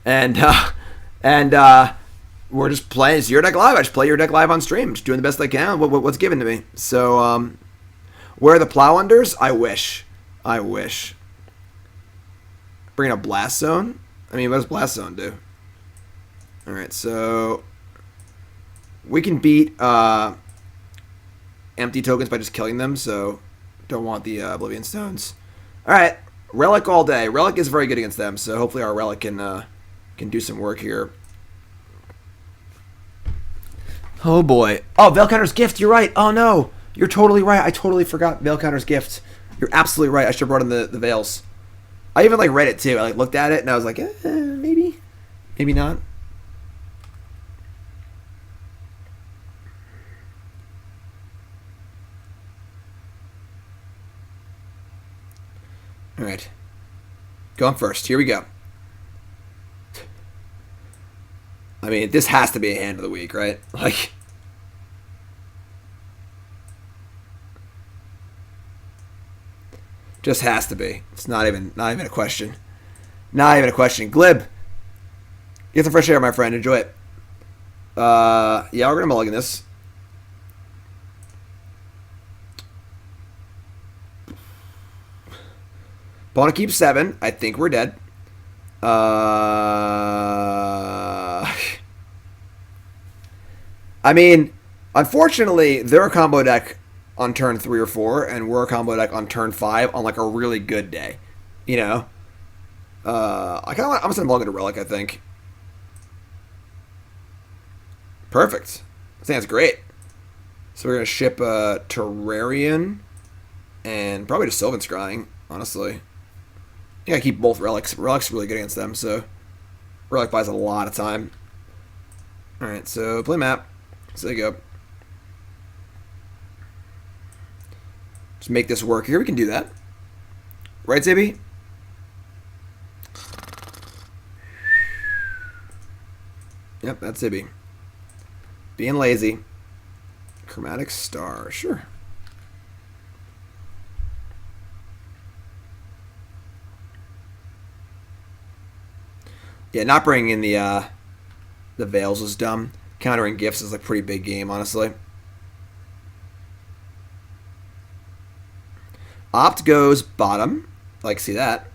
and we're just playing. It's Your Deck Live. I just play Your Deck Live on stream. I'm just doing the best I can. What's given to me. So, where are the plow unders? I wish. Bring a Blast Zone? I mean, what does Blast Zone do? Alright, so we can beat empty tokens by just killing them, so don't want the Oblivion Stones. Alright, Relic all day. Relic is very good against them, so hopefully our Relic can do some work here. Oh boy. Oh, Veilcounter's Gift, you're right. Oh no, you're totally right. I totally forgot Veilcounter's Gift. You're absolutely right. I should have brought in the Veils. I even read it too. I looked at it and I was like, maybe. Maybe not. Alright. Going first. Here we go. I mean, this has to be a hand of the week, right? Just has to be. It's not even a question. Not even a question. Glib. Get some fresh air, my friend. Enjoy it. Yeah, we're gonna mulligan this. Opponent keeps 7. I think we're dead. I mean, unfortunately, they're a combo deck on turn 3 or 4, and we're a combo deck on turn 5 on a really good day. You know? I'm just gonna mulligan to Relic, I think. Perfect. I think that's great. So we're gonna ship Terrarion and probably just Sylvan Scrying, honestly. I think I keep both Relics. Relic's really good against them, so Relic buys a lot of time. Alright, so play map. So there you go. Just make this work here. We can do that. Right, Zibby? Yep, that's Zibby. Being lazy. Chromatic Star. Sure. Yeah, not bringing in the Veils was dumb. Countering Gifts is a pretty big game, honestly. Opt goes bottom. See that.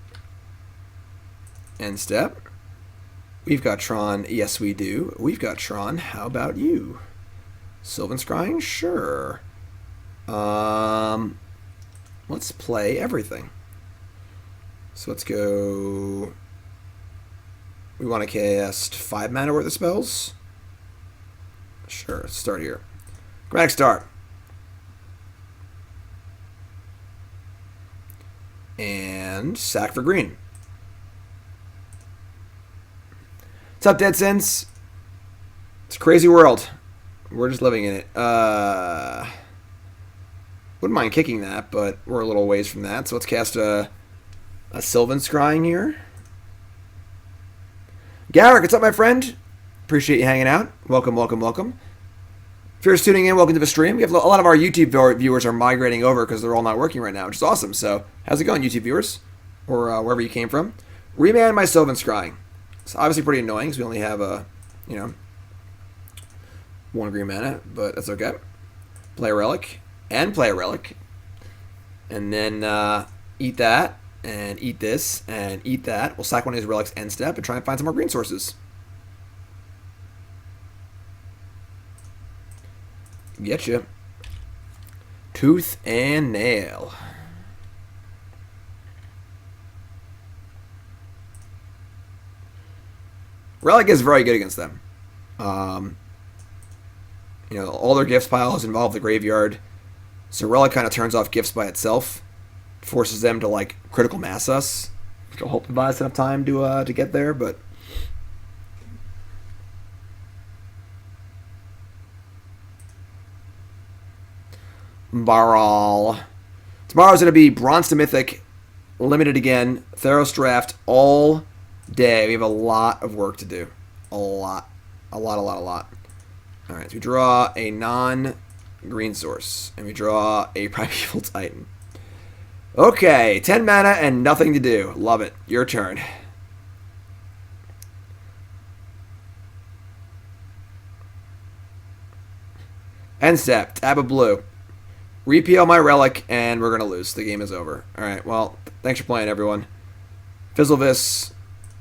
End step. We've got Tron. Yes, we do. We've got Tron. How about you? Sylvan Scrying? Sure. Let's play everything. So let's go... We want to cast 5 mana worth of spells? Sure, let's start here. Chromatic Star. And sack for green. What's up, Dead Sins? It's a crazy world. We're just living in it. Wouldn't mind kicking that, but we're a little ways from that. So let's cast a Sylvan Scrying here. Garrick, what's up, my friend? Appreciate you hanging out. Welcome, welcome, welcome. If you're just tuning in, welcome to the stream. We have a lot of our YouTube viewers are migrating over because they're all not working right now, which is awesome. So, how's it going, YouTube viewers? Or wherever you came from. Remand my Sylvan Scrying. It's obviously pretty annoying because we only have one green mana, but that's okay. Play a Relic. And play a Relic. And then eat that. And eat this. And eat that. We'll sack one of these Relics end step and try and find some more green sources. Getcha. Tooth and nail. Relic is very good against them. All their gifts piles involve the graveyard. So Relic kind of turns off gifts by itself. Forces them to critical mass us. Which will hopefully buy us enough time to get there, but Baral. Tomorrow's going to be Bronze to Mythic, limited again, Theros draft all day. We have a lot of work to do. A lot. Alright, so we draw a non-green source, and we draw a Primeval Titan. Okay, 10 mana and nothing to do. Love it. Your turn. End step. Tab of blue. Repeal my Relic, and we're going to lose. The game is over. Alright, well, thanks for playing, everyone. Fizzlevis.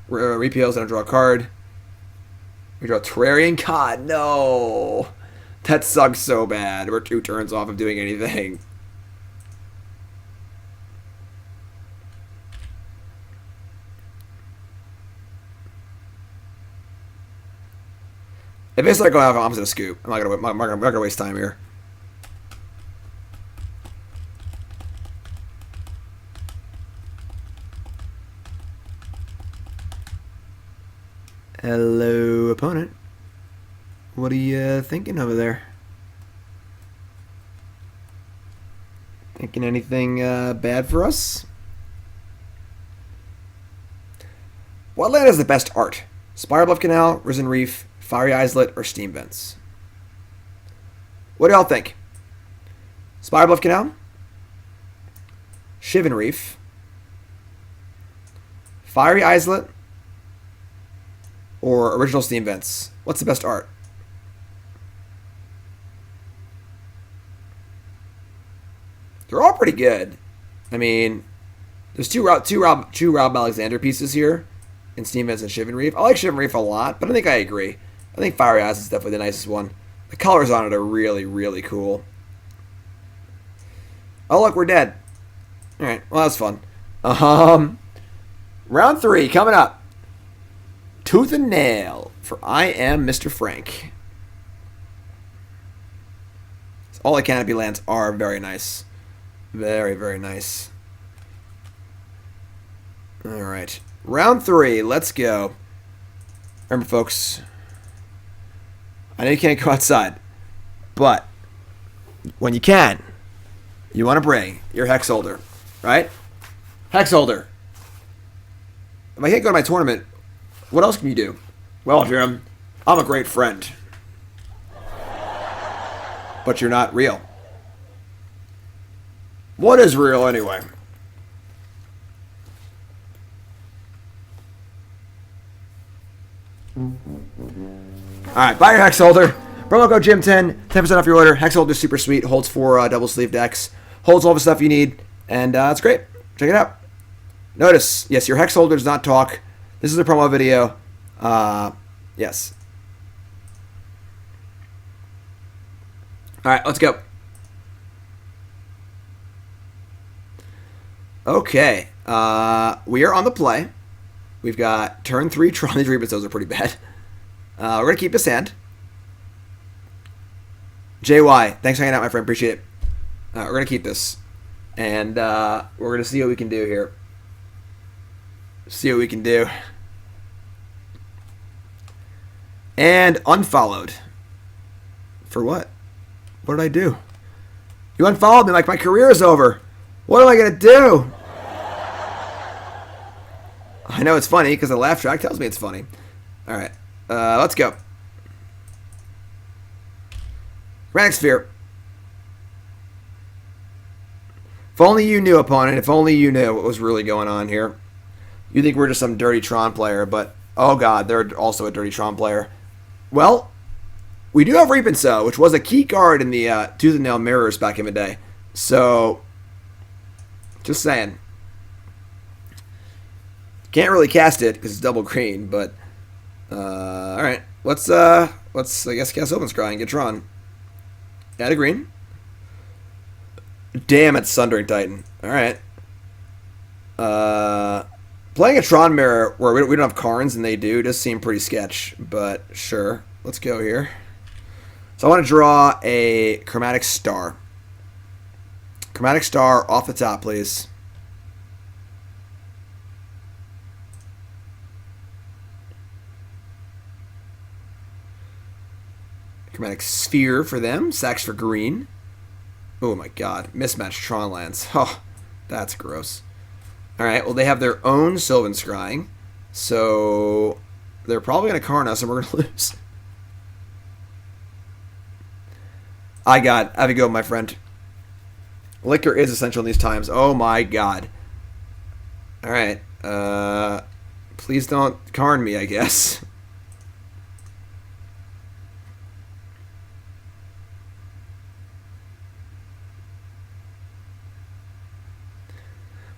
Repeals, and I draw a card. We draw Terrarion. God, no. That sucks so bad. We're 2 turns off of doing anything. If it's like going off, I'm just gonna scoop. I'm not gonna waste time here. Hello, opponent. What are you thinking over there? Thinking anything bad for us? What land has the best art? Spiral Bluff Canal, Risen Reef, Fiery Islet, or Steam Vents? What do y'all think? Spiral Bluff Canal? Shivan Reef? Fiery Islet? Or original Steam Vents? What's the best art? They're all pretty good. I mean, there's two Rob Alexander pieces here in Steam Vents and Shivan Reef. I like Shivan Reef a lot, but I think I agree. I think Fiery Islet is definitely the nicest one. The colors on it are really, really cool. Oh, look, we're dead. All right, well, that's fun. Round 3 coming up. Tooth and Nail for I Am Mr. Frank. All the Canopy lands are very nice. Very, very nice. All right. Round 3. Let's go. Remember, folks, I know you can't go outside, but when you can, you want to bring your Hex Holder, right? Hex Holder. If I can't go to my tournament, what else can you do? Well, Jerem, I'm a great friend. But you're not real. What is real anyway? Alright, buy your Hex Holder. Promo code GM10, 10% off your order. Hex Holder is super sweet. Holds 4 double sleeve decks. Holds all the stuff you need. And it's great. Check it out. Notice, yes, your Hex Holder does not talk. This is a promo video. Yes. Alright, let's go. Okay. We are on the play. We've got turn 3 Tron. These Reap and Sows are pretty bad. We're going to keep this hand. JY, thanks for hanging out, my friend. Appreciate it. We're going to keep this. And we're going to see what we can do here. See what we can do. And unfollowed. For what? What did I do? You unfollowed me like my career is over. What am I going to do? I know it's funny because the laugh track tells me it's funny. Alright. Let's go. Chromatic Sphere. If only you knew, opponent. If only you knew what was really going on here. You think we're just some dirty Tron player, but oh god, they're also a dirty Tron player. Well, we do have Reap and Sow, which was a key card in the Tooth and Nail mirrors back in the day. So, just saying. Can't really cast it because it's double green, but all right. Let's I guess cast Sylvan Scrying and get Tron. Add a green. Damn, it's Sundering Titan. All right. Playing a Tron mirror where we don't have Karns and they do does seem pretty sketch, but sure. Let's go here. So I want to draw a Chromatic Star. Chromatic Star off the top, please. Chromatic Sphere for them. Sacks for green. Oh my god. Mismatched Tron lands. Oh, that's gross. Alright, well they have their own Sylvan Scrying. So they're probably going to Karn us and we're going to lose. I have to go, my friend. Liquor is essential in these times. Oh my god. Alright. Please don't Karn me, I guess.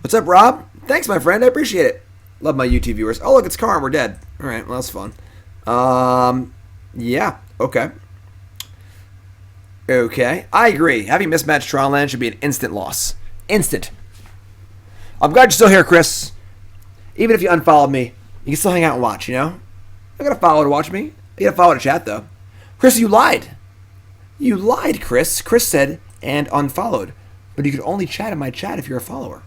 What's up, Rob? Thanks, my friend. I appreciate it. Love my YouTube viewers. Oh, look, it's Karn. We're dead. All right, well, that's fun. Yeah, okay. Okay, I agree. Having mismatched Tron land should be an instant loss. Instant. I'm glad you're still here, Chris. Even if you unfollowed me, you can still hang out and watch, you know? I gotta follow to watch me. You gotta follow to chat, though. Chris, you lied. You lied, Chris. Chris said, and unfollowed. But you can only chat in my chat if you're a follower.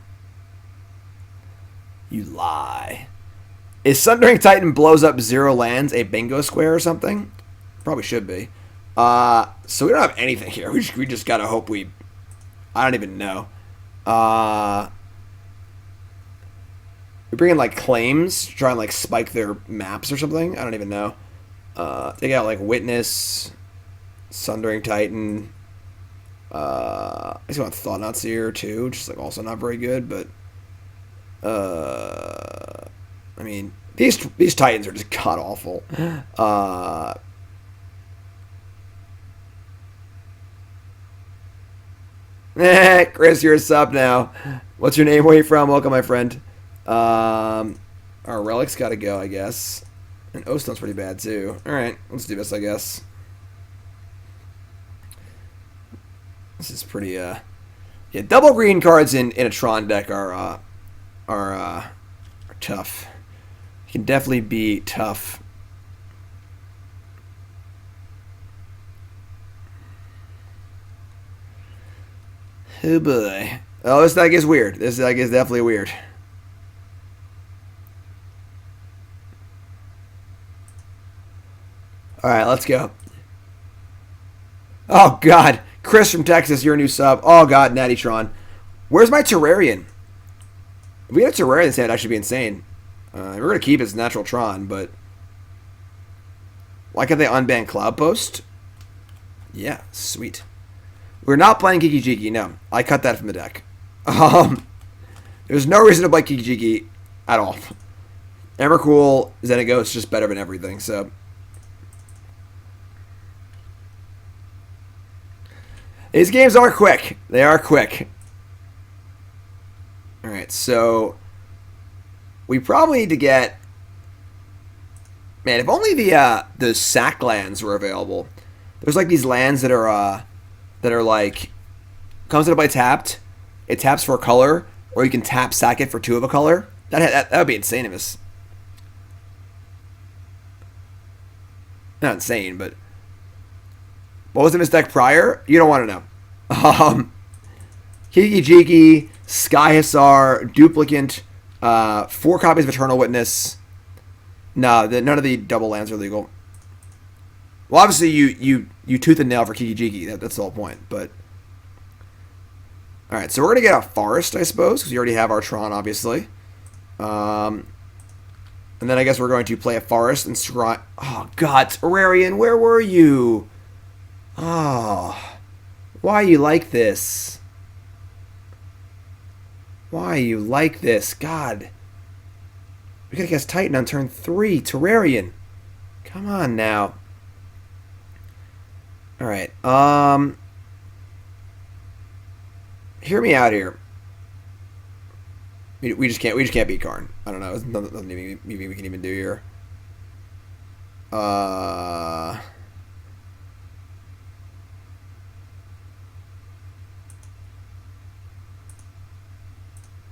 You lie. Is Sundering Titan blows up 0 lands a bingo square or something? Probably should be. So we don't have anything here. We just gotta hope we... I don't even know. We bring in, like, claims to try and, like, spike their maps or something. I don't even know. They got, like, Witness, Sundering Titan. I just want Thought-Knot Seer, too, which is, like, also not very good, but... I mean, these Titans are just god-awful. Chris, you're a sub now. What's your name? Where are you from? Welcome, my friend. Our Relic's gotta go, I guess. And O-Stone's pretty bad, too. Alright, let's do this, I guess. This is pretty, yeah, double green cards in a Tron deck are tough. It can definitely be tough. Oh boy. Oh, this deck is weird. This deck is definitely weird. Alright, let's go. Oh god. Chris from Texas, you're a new sub. Oh god, Natty Tron. Where's my Terrarion? If we had a Terrarion this hand, that'd actually be insane. We're going to keep his natural Tron, but... Why can't they unban Cloud Post? Yeah, sweet. We're not playing Kiki Jiki, no. I cut that from the deck. There's no reason to play Kiki Jiki at all. Emrakul, Xenagos is just better than everything, so... These games are quick. They are quick. Alright, so... We probably need to get... Man, if only the sack lands were available. There's like these lands that are like... Comes into play tapped. It taps for a color. Or you can tap sack it for 2 of a color. That would be insane if it's... Not insane, but... What was in this deck prior? You don't want to know. Kiki Jiki, Sky Hussar, Duplicant, 4 copies of Eternal Witness. No, none of the double lands are legal. Well, obviously you tooth and nail for Kiki Jiki. That's the whole point. But all right, so we're gonna get a Forest, I suppose, because we already have our Tron, obviously. And then I guess we're going to play a Forest and Scry. Oh God, Terrarion, where were you? Oh, why are you like this? Why are you like this? God. We gotta guess Titan on turn 3. Terrarion. Come on now. Alright. Hear me out here. We just can't beat Karn. I don't know. There's nothing maybe we can even do here.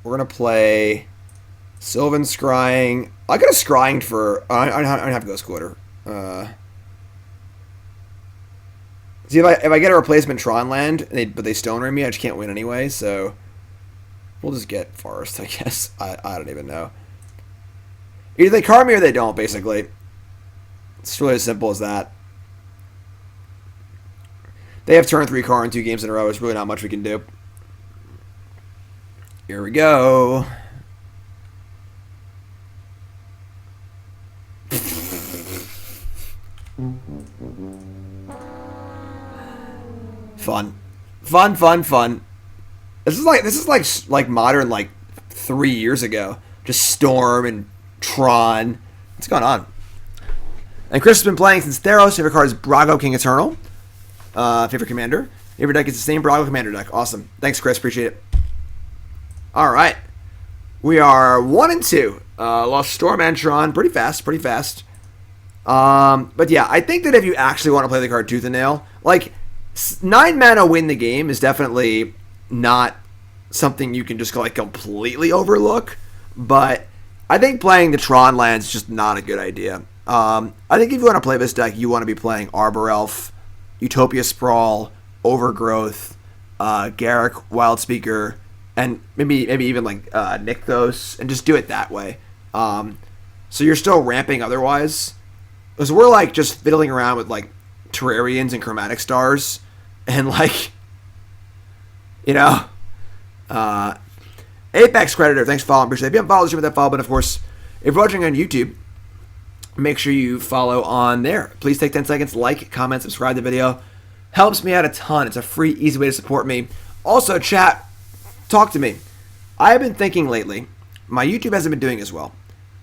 We're going to play Sylvan Scrying. I got a Scrying for... I don't have Ghost Quarter. See, if I get a replacement Tron land, but they Stone Ring me, I just can't win anyway, so... We'll just get Forest, I guess. I don't even know. Either they card me or they don't, basically. It's really as simple as that. They have turn 3 Karn 2 games in a row. There's really not much we can do. Here we go. Fun. This is like modern, like 3 years ago. Just Storm and Tron. What's going on? And Chris has been playing since Theros. Favorite card is Brago King Eternal. Favorite commander. Favorite deck is the same Brago commander deck. Awesome. Thanks, Chris. Appreciate it. All right. We are 1-2. Lost Storm Antron, pretty fast, pretty fast. But yeah, I think that if you actually want to play the card Tooth and Nail, like 9 mana win the game is definitely not something you can just like completely overlook. But I think playing the Tron lands is just not a good idea. I think if you want to play this deck, you want to be playing Arbor Elf, Utopia Sprawl, Overgrowth, Garruk, Wildspeaker, and maybe even like Nykthos, and just do it that way. So you're still ramping otherwise. Because we're like just fiddling around with like Terrarions and Chromatic Stars, and like, you know, Apex Creditor, thanks for following. Appreciate it. If you haven't followed, just hit that follow button. Of course, if you're watching on YouTube, make sure you follow on there. Please take 10 seconds, like, comment, subscribe to the video. Helps me out a ton. It's a free, easy way to support me. Also, chat, talk to me. I have been thinking lately, my YouTube hasn't been doing as well.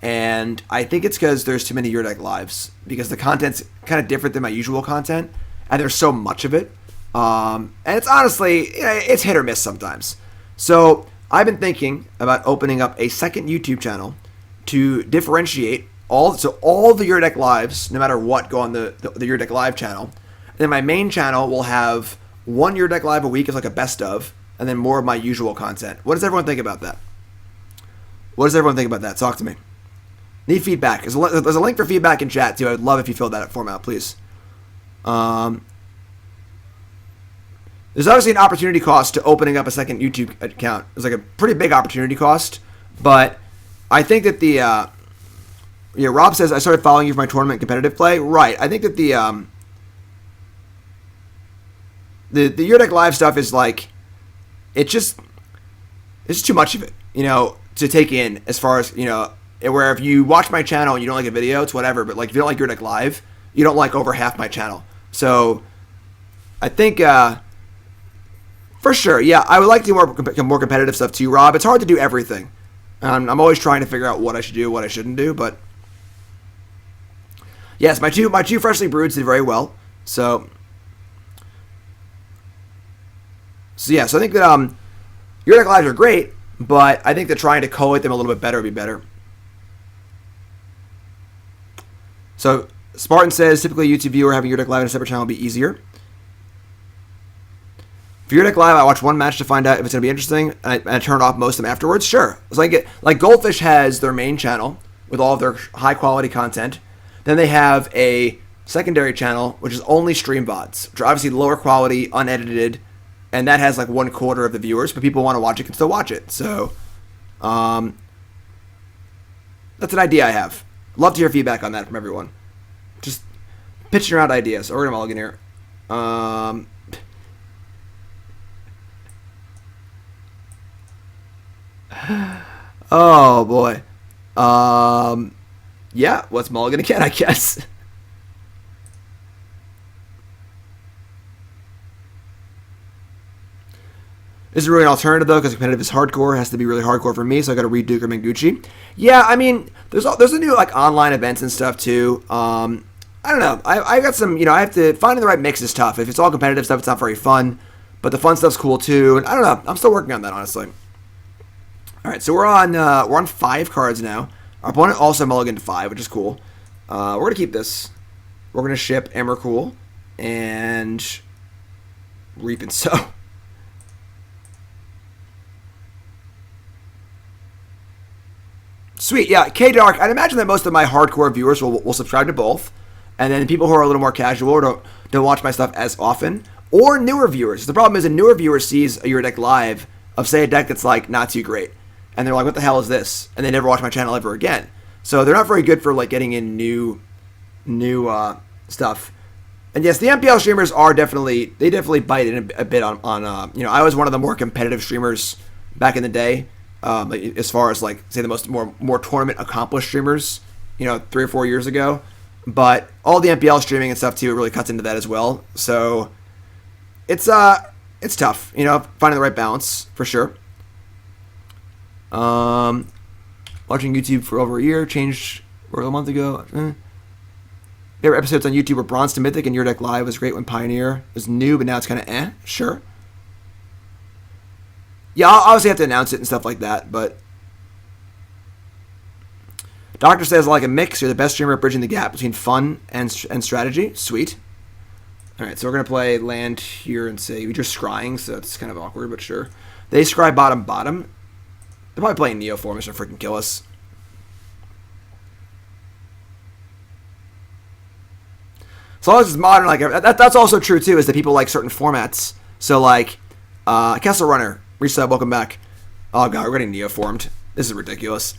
And I think it's because there's too many Your Deck lives. Because the content's kind of different than my usual content. And there's so much of it. And it's honestly, it's hit or miss sometimes. So I've been thinking about opening up a second YouTube channel to differentiate all the Your Deck lives, no matter what, go on the Your Deck live channel. And then my main channel will have one Your Deck live a week as like a best of, and then more of my usual content. What does everyone think about that? What does everyone think about that? Talk to me. Need feedback. There's a link for feedback in chat too. I would love if you filled that form out, please. There's obviously an opportunity cost to opening up a second YouTube account. It's like a pretty big opportunity cost, but I think that the Rob says I started following you for my tournament competitive play. Right. I think that the Your Deck live stuff is like it's just too much of it, to take in as far as, where if you watch my channel and you don't like a video, it's whatever, but like if you don't like Your Deck live, you don't like over half my channel. So I think for sure, yeah, I would like to do more competitive stuff too, Rob. It's hard to do everything. I'm always trying to figure out what I should do, what I shouldn't do, but yes, my two freshly breweds did very well. So yeah, so I think that Your Deck lives are great, but I think that trying to collate them a little bit better would be better. So Spartan says typically a YouTube viewer having Your Deck live in a separate channel would be easier. For Your Deck live, I watch one match to find out if it's going to be interesting, and I turn off most of them afterwards. Sure. It's like Goldfish has their main channel with all of their high quality content. Then they have a secondary channel which is only stream VODs, which are obviously lower quality, unedited, and that has like 1/4 of the viewers, but people want to watch it can still watch it. So that's an idea I have. Love to hear feedback on that from everyone. Just pitching around ideas. We're gonna mulligan here. Oh boy. Yeah, what's mulligan again, I guess. This is really an alternative, though, because competitive is hardcore. It has to be really hardcore for me, so I got to read Duke or Mengucci. Yeah, I mean, there's a new, like, online events and stuff, too. I don't know. I got some, I have to, finding the right mix is tough. If it's all competitive stuff, it's not very fun. But the fun stuff's cool, too. And I don't know. I'm still working on that, honestly. All right, so we're on 5 cards now. Our opponent also mulliganed to 5, which is cool. We're going to keep this. We're going to ship Emrakul and Reap and Sow. Sweet, yeah. K-Dark, I'd imagine that most of my hardcore viewers will subscribe to both. And then people who are a little more casual or don't watch my stuff as often. Or newer viewers. The problem is a newer viewer sees a Your Deck live of, say, a deck that's, like, not too great. And they're like, what the hell is this? And they never watch my channel ever again. So they're not very good for, like, getting in new stuff. And yes, the MPL streamers are definitely bite in a bit on I was one of the more competitive streamers back in the day. As far as like say the more tournament accomplished streamers, 3 or 4 years ago, but all the MPL streaming and stuff too, it really cuts into that as well. So it's tough, finding the right balance for sure. Watching YouTube for over a year, changed a month ago. Favorite episodes on YouTube were Bronze to Mythic and Your Deck Live was great when Pioneer was new, but now it's kind of sure. Yeah, I'll obviously have to announce it and stuff like that, but Doctor says, like a mix, you're the best streamer at bridging the gap between fun and strategy. Sweet. All right, so we're going to play land here and say, we just scrying, so it's kind of awkward, but sure. They scry bottom, bottom. They're probably playing Neoform to freaking kill us. As long as it's modern, like that's also true too, is that people like certain formats. So like, Kessel Runner, resub, welcome back. Oh god, we're getting Neoformed. This is ridiculous.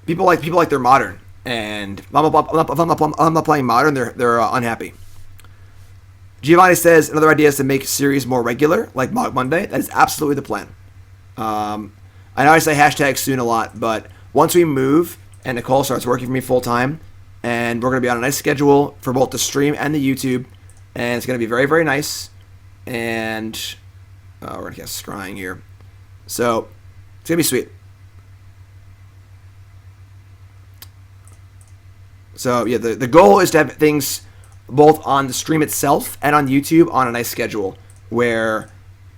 People like they're modern, and if I'm not playing modern, they're unhappy. Giovanni says another idea is to make series more regular, like Mog Monday. That is absolutely the plan. I know I say hashtag soon a lot, but once we move and Nicole starts working for me full time, and we're going to be on a nice schedule for both the stream and the YouTube, and it's going to be very, very nice. And we're going to get scrying here, so it's going to be sweet. So yeah, the goal is to have things both on the stream itself and on YouTube on a nice schedule where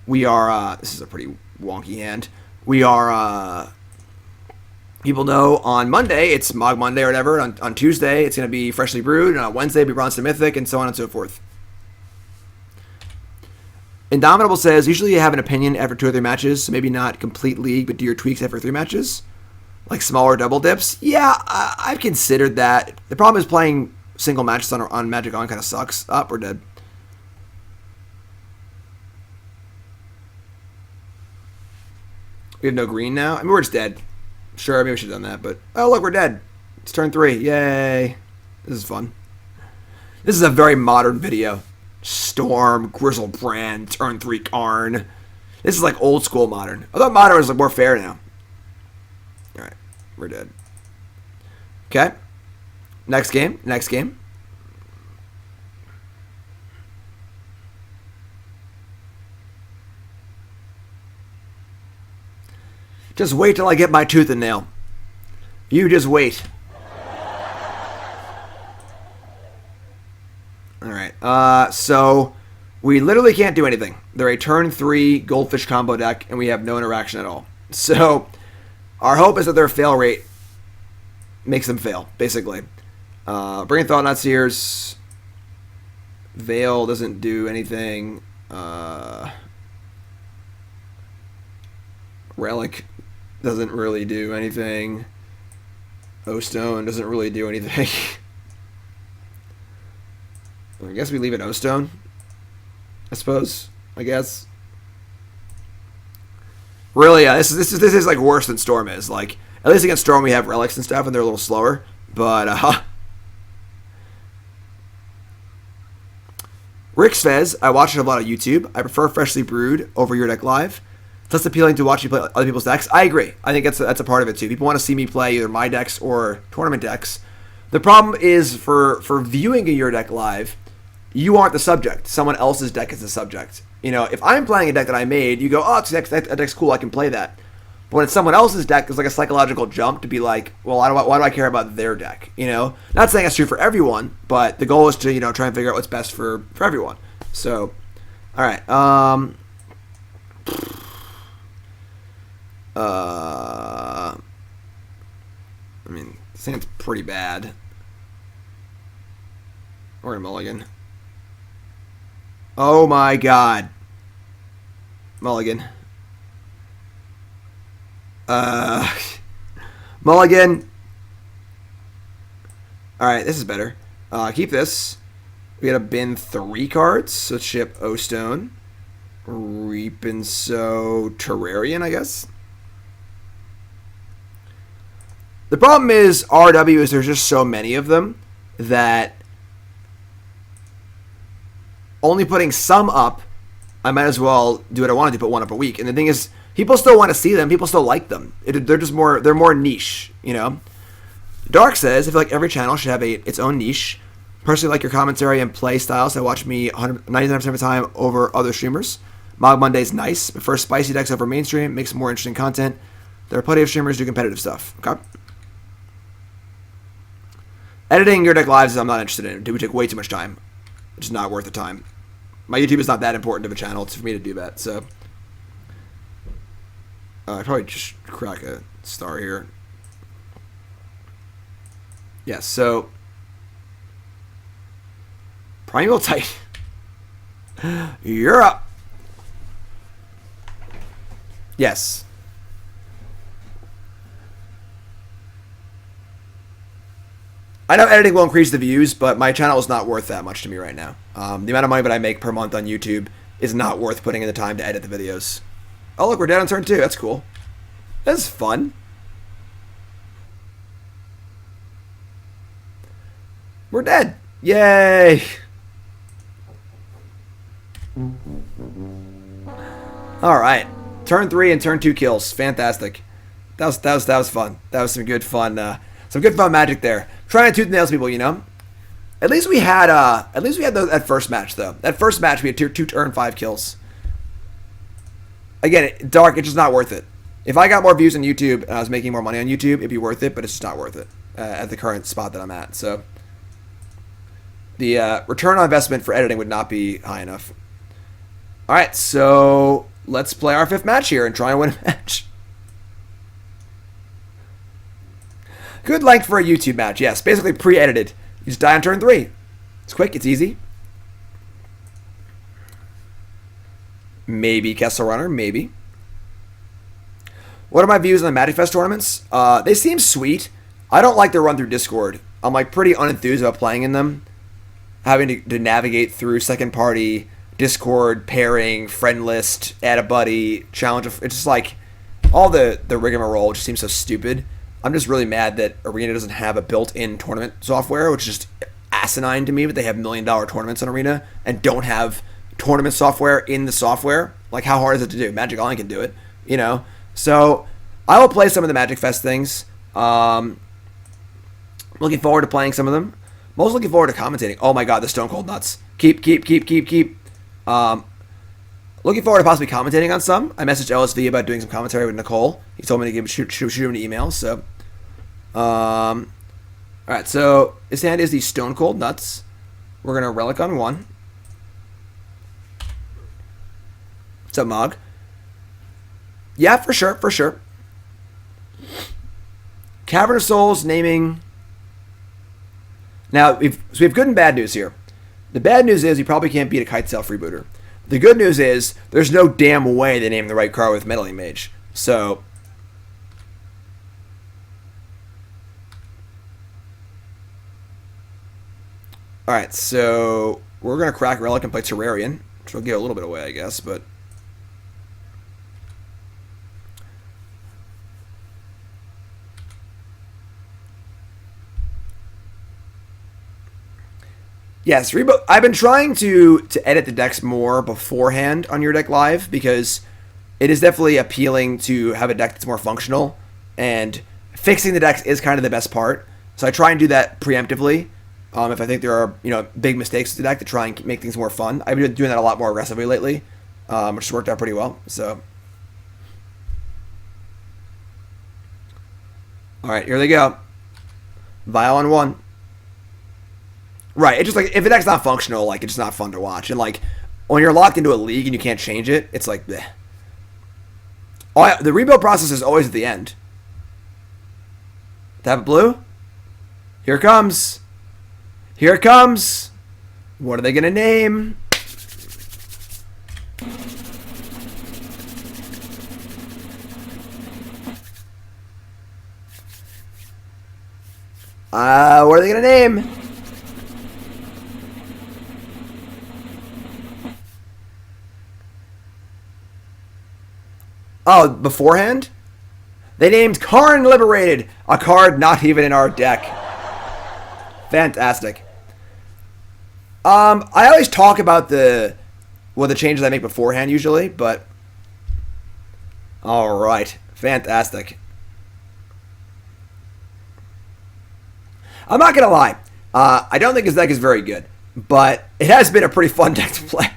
we are, this is a pretty wonky hand, we are, people know on Monday it's Mog Monday or whatever, on Tuesday it's going to be Freshly Brewed, and on Wednesday it'll be Bronze to Mythic, and so on and so forth. Indomitable says, usually you have an opinion after 2 or 3 matches, so maybe not complete league, but do your tweaks after 3 matches? Like smaller double dips? Yeah, I've considered that. The problem is playing single matches on Magic On kind of sucks. Up, we're dead. We have no green now? I mean, we're just dead. Sure, maybe we should have done that, but... Oh, look, we're dead. It's turn 3. Yay. This is fun. This is a very modern video. Storm, Grizzlebrand, turn 3 Karn. This is like old school modern. I thought modern was like more fair now. Alright, we're dead. Okay. Next game. Next game. Just wait till I get my tooth and nail. You just wait. Alright, so we literally can't do anything. They're a turn 3 Goldfish combo deck, and we have no interaction at all. So, our hope is that their fail rate makes them fail, basically. Bring Thought-Knot Seers. Veil doesn't do anything. Relic doesn't really do anything. O-Stone doesn't really do anything. I guess we leave it O-Stone. I suppose. I guess. Really, yeah, this is like worse than Storm is. Like, at least against Storm we have relics and stuff, and they're a little slower. But Rick says, I watch it a lot on YouTube. I prefer Freshly Brewed over your deck live. It's less appealing to watch you play other people's decks. I agree. I think that's a part of it too. People want to see me play either my decks or tournament decks. The problem is for viewing your deck live, you aren't the subject. Someone else's deck is the subject. You know, if I'm playing a deck that I made, you go, oh, that deck's cool, I can play that. But when it's someone else's deck, it's like a psychological jump to be like, well, why do I care about their deck? You know, not saying that's true for everyone, but the goal is to, you know, try and figure out what's best for everyone. So, all right. I mean, this thing's pretty bad. We're gonna mulligan. Oh my god. Mulligan. Mulligan. Alright, this is better. Keep this. We gotta bin 3 cards. So let's ship O-Stone. Reap and Sow Terrarion, I guess. The problem is, RW is there's just so many of them that only putting some up, I might as well do what I want to do, put one up a week. And the thing is, people still want to see them. People still like them. They're more niche, you know? Dark says, I feel like every channel should have its own niche. Personally, like your commentary and play style, so I watch me 99% of the time over other streamers. Mog Monday's nice. Prefer spicy decks over mainstream. Makes more interesting content. There are plenty of streamers who do competitive stuff. Okay? Editing your deck lives, I'm not interested in. It would take way too much time. It's not worth the time. My YouTube is not that important of a channel for me to do that, so. I'd probably just crack a Star here. Yes, so Primeval Titan. You're up. Yes. I know editing will increase the views, but my channel is not worth that much to me right now. The amount of money that I make per month on YouTube is not worth putting in the time to edit the videos. Oh, look, we're dead on turn 2. That's cool. That's fun. We're dead. Yay. All right. Turn 3 and turn 2 kills. Fantastic. That was fun. That was some good fun magic there. Trying to tooth and nails people, you know. At least we had that first match though. That first match we had two turn 5 kills. Again, dark. It's just not worth it. If I got more views on YouTube and I was making more money on YouTube, it'd be worth it. But it's just not worth it at the current spot that I'm at. So the return on investment for editing would not be high enough. All right, so let's play our 5th match here and try and win a match. Good length for a YouTube match, yes. Basically pre-edited. You just die on turn 3. It's quick, it's easy. Maybe Kessel Runner, maybe. What are my views on the Magic Fest tournaments? They seem sweet. I don't like the run through Discord. I'm like pretty unenthused about playing in them. Having to navigate through second party, Discord, pairing, friend list, add a buddy, challenge. It's just like all the rigmarole just seems so stupid. I'm just really mad that Arena doesn't have a built-in tournament software, which is just asinine to me, but they have $1 million tournaments on Arena and don't have tournament software in the software. Like, how hard is it to do? Magic Online can do it, you know? So, I will play some of the Magic Fest things. Looking forward to playing some of them. Most looking forward to commentating. Oh my god, the Stone Cold Nuts. Keep. Looking forward to possibly commentating on some. I messaged LSV about doing some commentary with Nicole. He told me to shoot him an email. So, all right. So this hand is the Stone Cold Nuts. We're gonna Relic on 1. What's up, Mog? Yeah, for sure. Cavern of Souls naming. Now we have good and bad news here. The bad news is you probably can't beat a Kite Sail freebooter. The good news is there's no damn way they named the right card with Meddling Mage. So, all right, so we're gonna crack Relic and play Terrarion, which will give a little bit away, I guess, but yes, I've been trying to edit the decks more beforehand on Your Deck Live because it is definitely appealing to have a deck that's more functional, and fixing the decks is kind of the best part. So I try and do that preemptively if I think there are big mistakes with the deck to try and make things more fun. I've been doing that a lot more aggressively lately, which has worked out pretty well. So, all right, here they go. Vial on 1. Right, it's just like, if the deck's not functional, like, it's just not fun to watch. And, like, when you're locked into a league and you can't change it, it's like, bleh. The rebuild process is always at the end. Tap blue? Here it comes. Here it comes. What are they going to name? What are they going to name? Oh, beforehand? They named Karn Liberated, a card not even in our deck. Fantastic. I always talk about the changes I make beforehand usually, but all right, fantastic. I'm not gonna lie, I don't think his deck is very good, but it has been a pretty fun deck to play.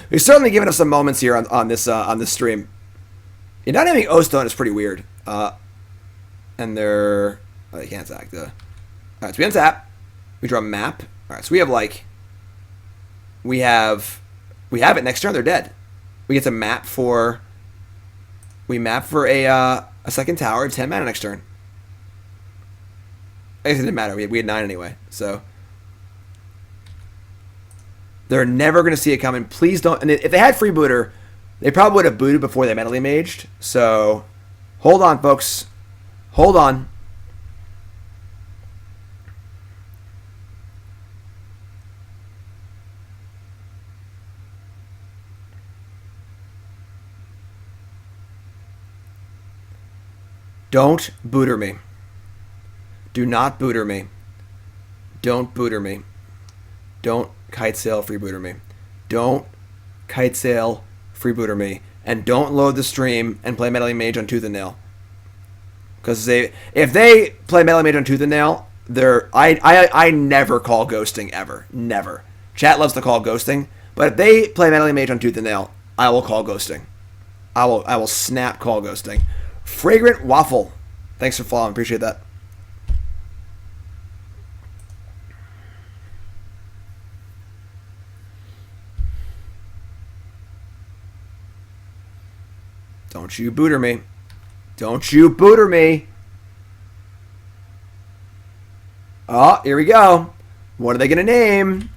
We've certainly given us some moments here on this stream. You're not naming O-Stone is pretty weird. And they're... Oh, they can't attack. Alright, so we untap. We draw a map. Alright, so we have it next turn. They're dead. We get to map for... We map for a a second tower, 10 mana next turn. I guess it didn't matter. We had 9 anyway, so they're never going to see it coming. Please don't. And if they had freebooter, they probably would have booted before they mentally maged. So hold on, folks. Hold on. Don't booter me. Do not booter me. Don't booter me. Don't kite sail freebooter me. Don't kite sail freebooter me. And don't load the stream and play Meddling Mage on Tooth and Nail. Because if they play Meddling Mage on Tooth and Nail, I never call ghosting ever. Never. Chat loves to call ghosting. But if they play Meddling Mage on Tooth and Nail, I will call ghosting. I will snap call ghosting. Fragrant Waffle. Thanks for following. Appreciate that. Don't you booter me. Don't you booter me. Oh, here we go. What are they going to name?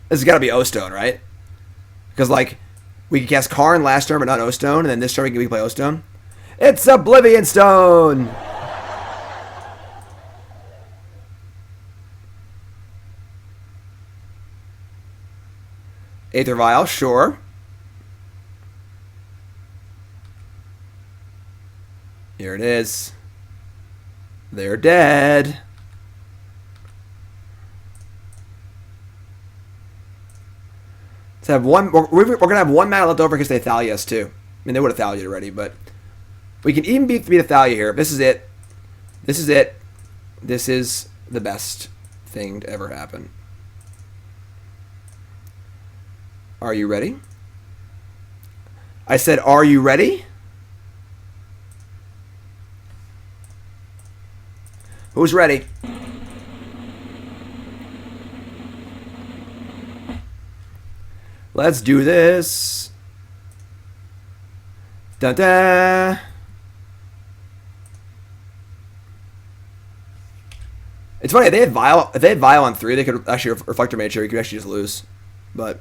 This has got to be O-Stone, right? Because, like, we could cast Karn last turn, but not O-Stone, and then this turn we can play O-Stone. It's Oblivion Stone! Aether Vial, sure. Here it is. They're dead. Let's have one. We're gonna have one mana left over because they Thalia us too. I mean, they would have Thalia'd already, but we can even beat a Thalia here. This is it. This is it. This is the best thing to ever happen. Are you ready? I said, are you ready? Who's ready? Let's do this. Da da. It's funny, if they had Vial on 3, they could actually Reflector Mage here, you could actually just lose. But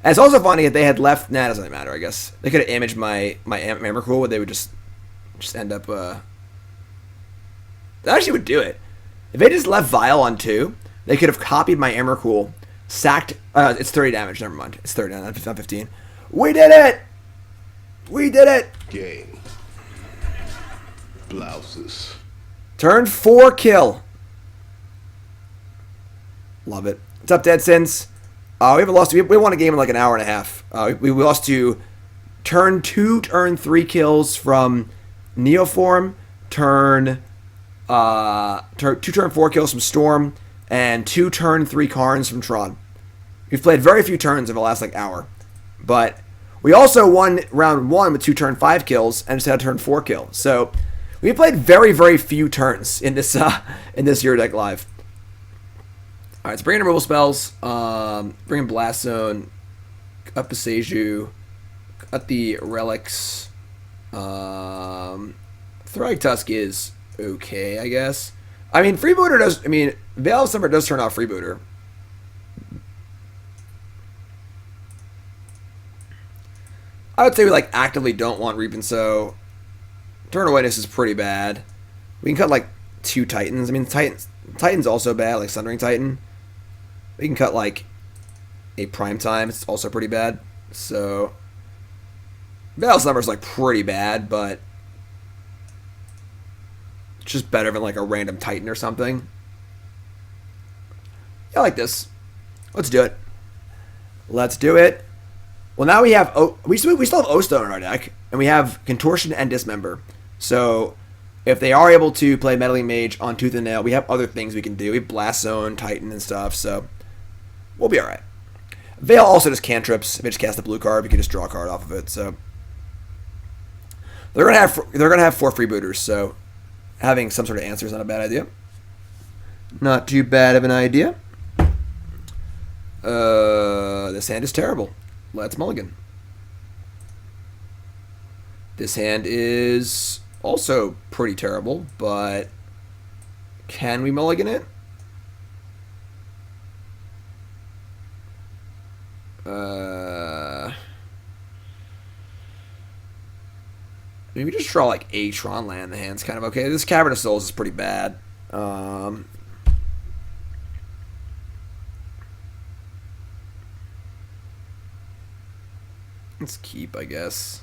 and it's also funny if they had left. Nah, it doesn't really matter. I guess they could have imaged my Emrakul, but they would just end up. That actually would do it. If they just left Vial on 2, they could have copied my Emrakul, sacked. It's 30 damage. Never mind. It's 30, not 15. We did it. We did it. Game. Blouses. Turn 4 kill. Love it. What's up, Dead Sins? We haven't lost. We won a game in like an hour and a half. We lost to turn 2, turn 3 kills from Neoform, turn 2 turn 4 kills from Storm, and 2 turn 3 Karns from Tron. We've played very few turns in the last like hour, but we also won round 1 with 2 turn 5 kills and just had a turn 4 kill. So we played very, very few turns in this Euro Deck Live. All right, so bring in removal spells. Bring in Blast Zone. Up Boseiju. Cut the relics. Thragtusk is okay, I guess. I mean, Freebooter does. I mean, Veil of Summer does turn off Freebooter. I would say we like actively don't want Reap and Sow. Turn of Witness is pretty bad. We can cut like 2 Titans. I mean, Titan's also bad, like Sundering Titan. We can cut like a Prime Time. It's also pretty bad. So Veil's number is like pretty bad, but it's just better than like a random Titan or something. Yeah, I like this. Let's do it. Let's do it. Well, now we have we still have O-Stone in our deck, and we have Contortion and Dismember. So if they are able to play Meddling Mage on Tooth and Nail, we have other things we can do. We have Blast Zone, Titan, and stuff. So we'll be all right. Veil also does cantrips. If you just cast a blue card, you can just draw a card off of it. So they're gonna have 4 freebooters. So having some sort of answer is not a bad idea. Not too bad of an idea. This hand is terrible. Let's mulligan. This hand is also pretty terrible, but can we mulligan it? Maybe just draw like a Tron land. The hand's kind of okay. This Cavern of Souls is pretty bad. Let's keep, I guess.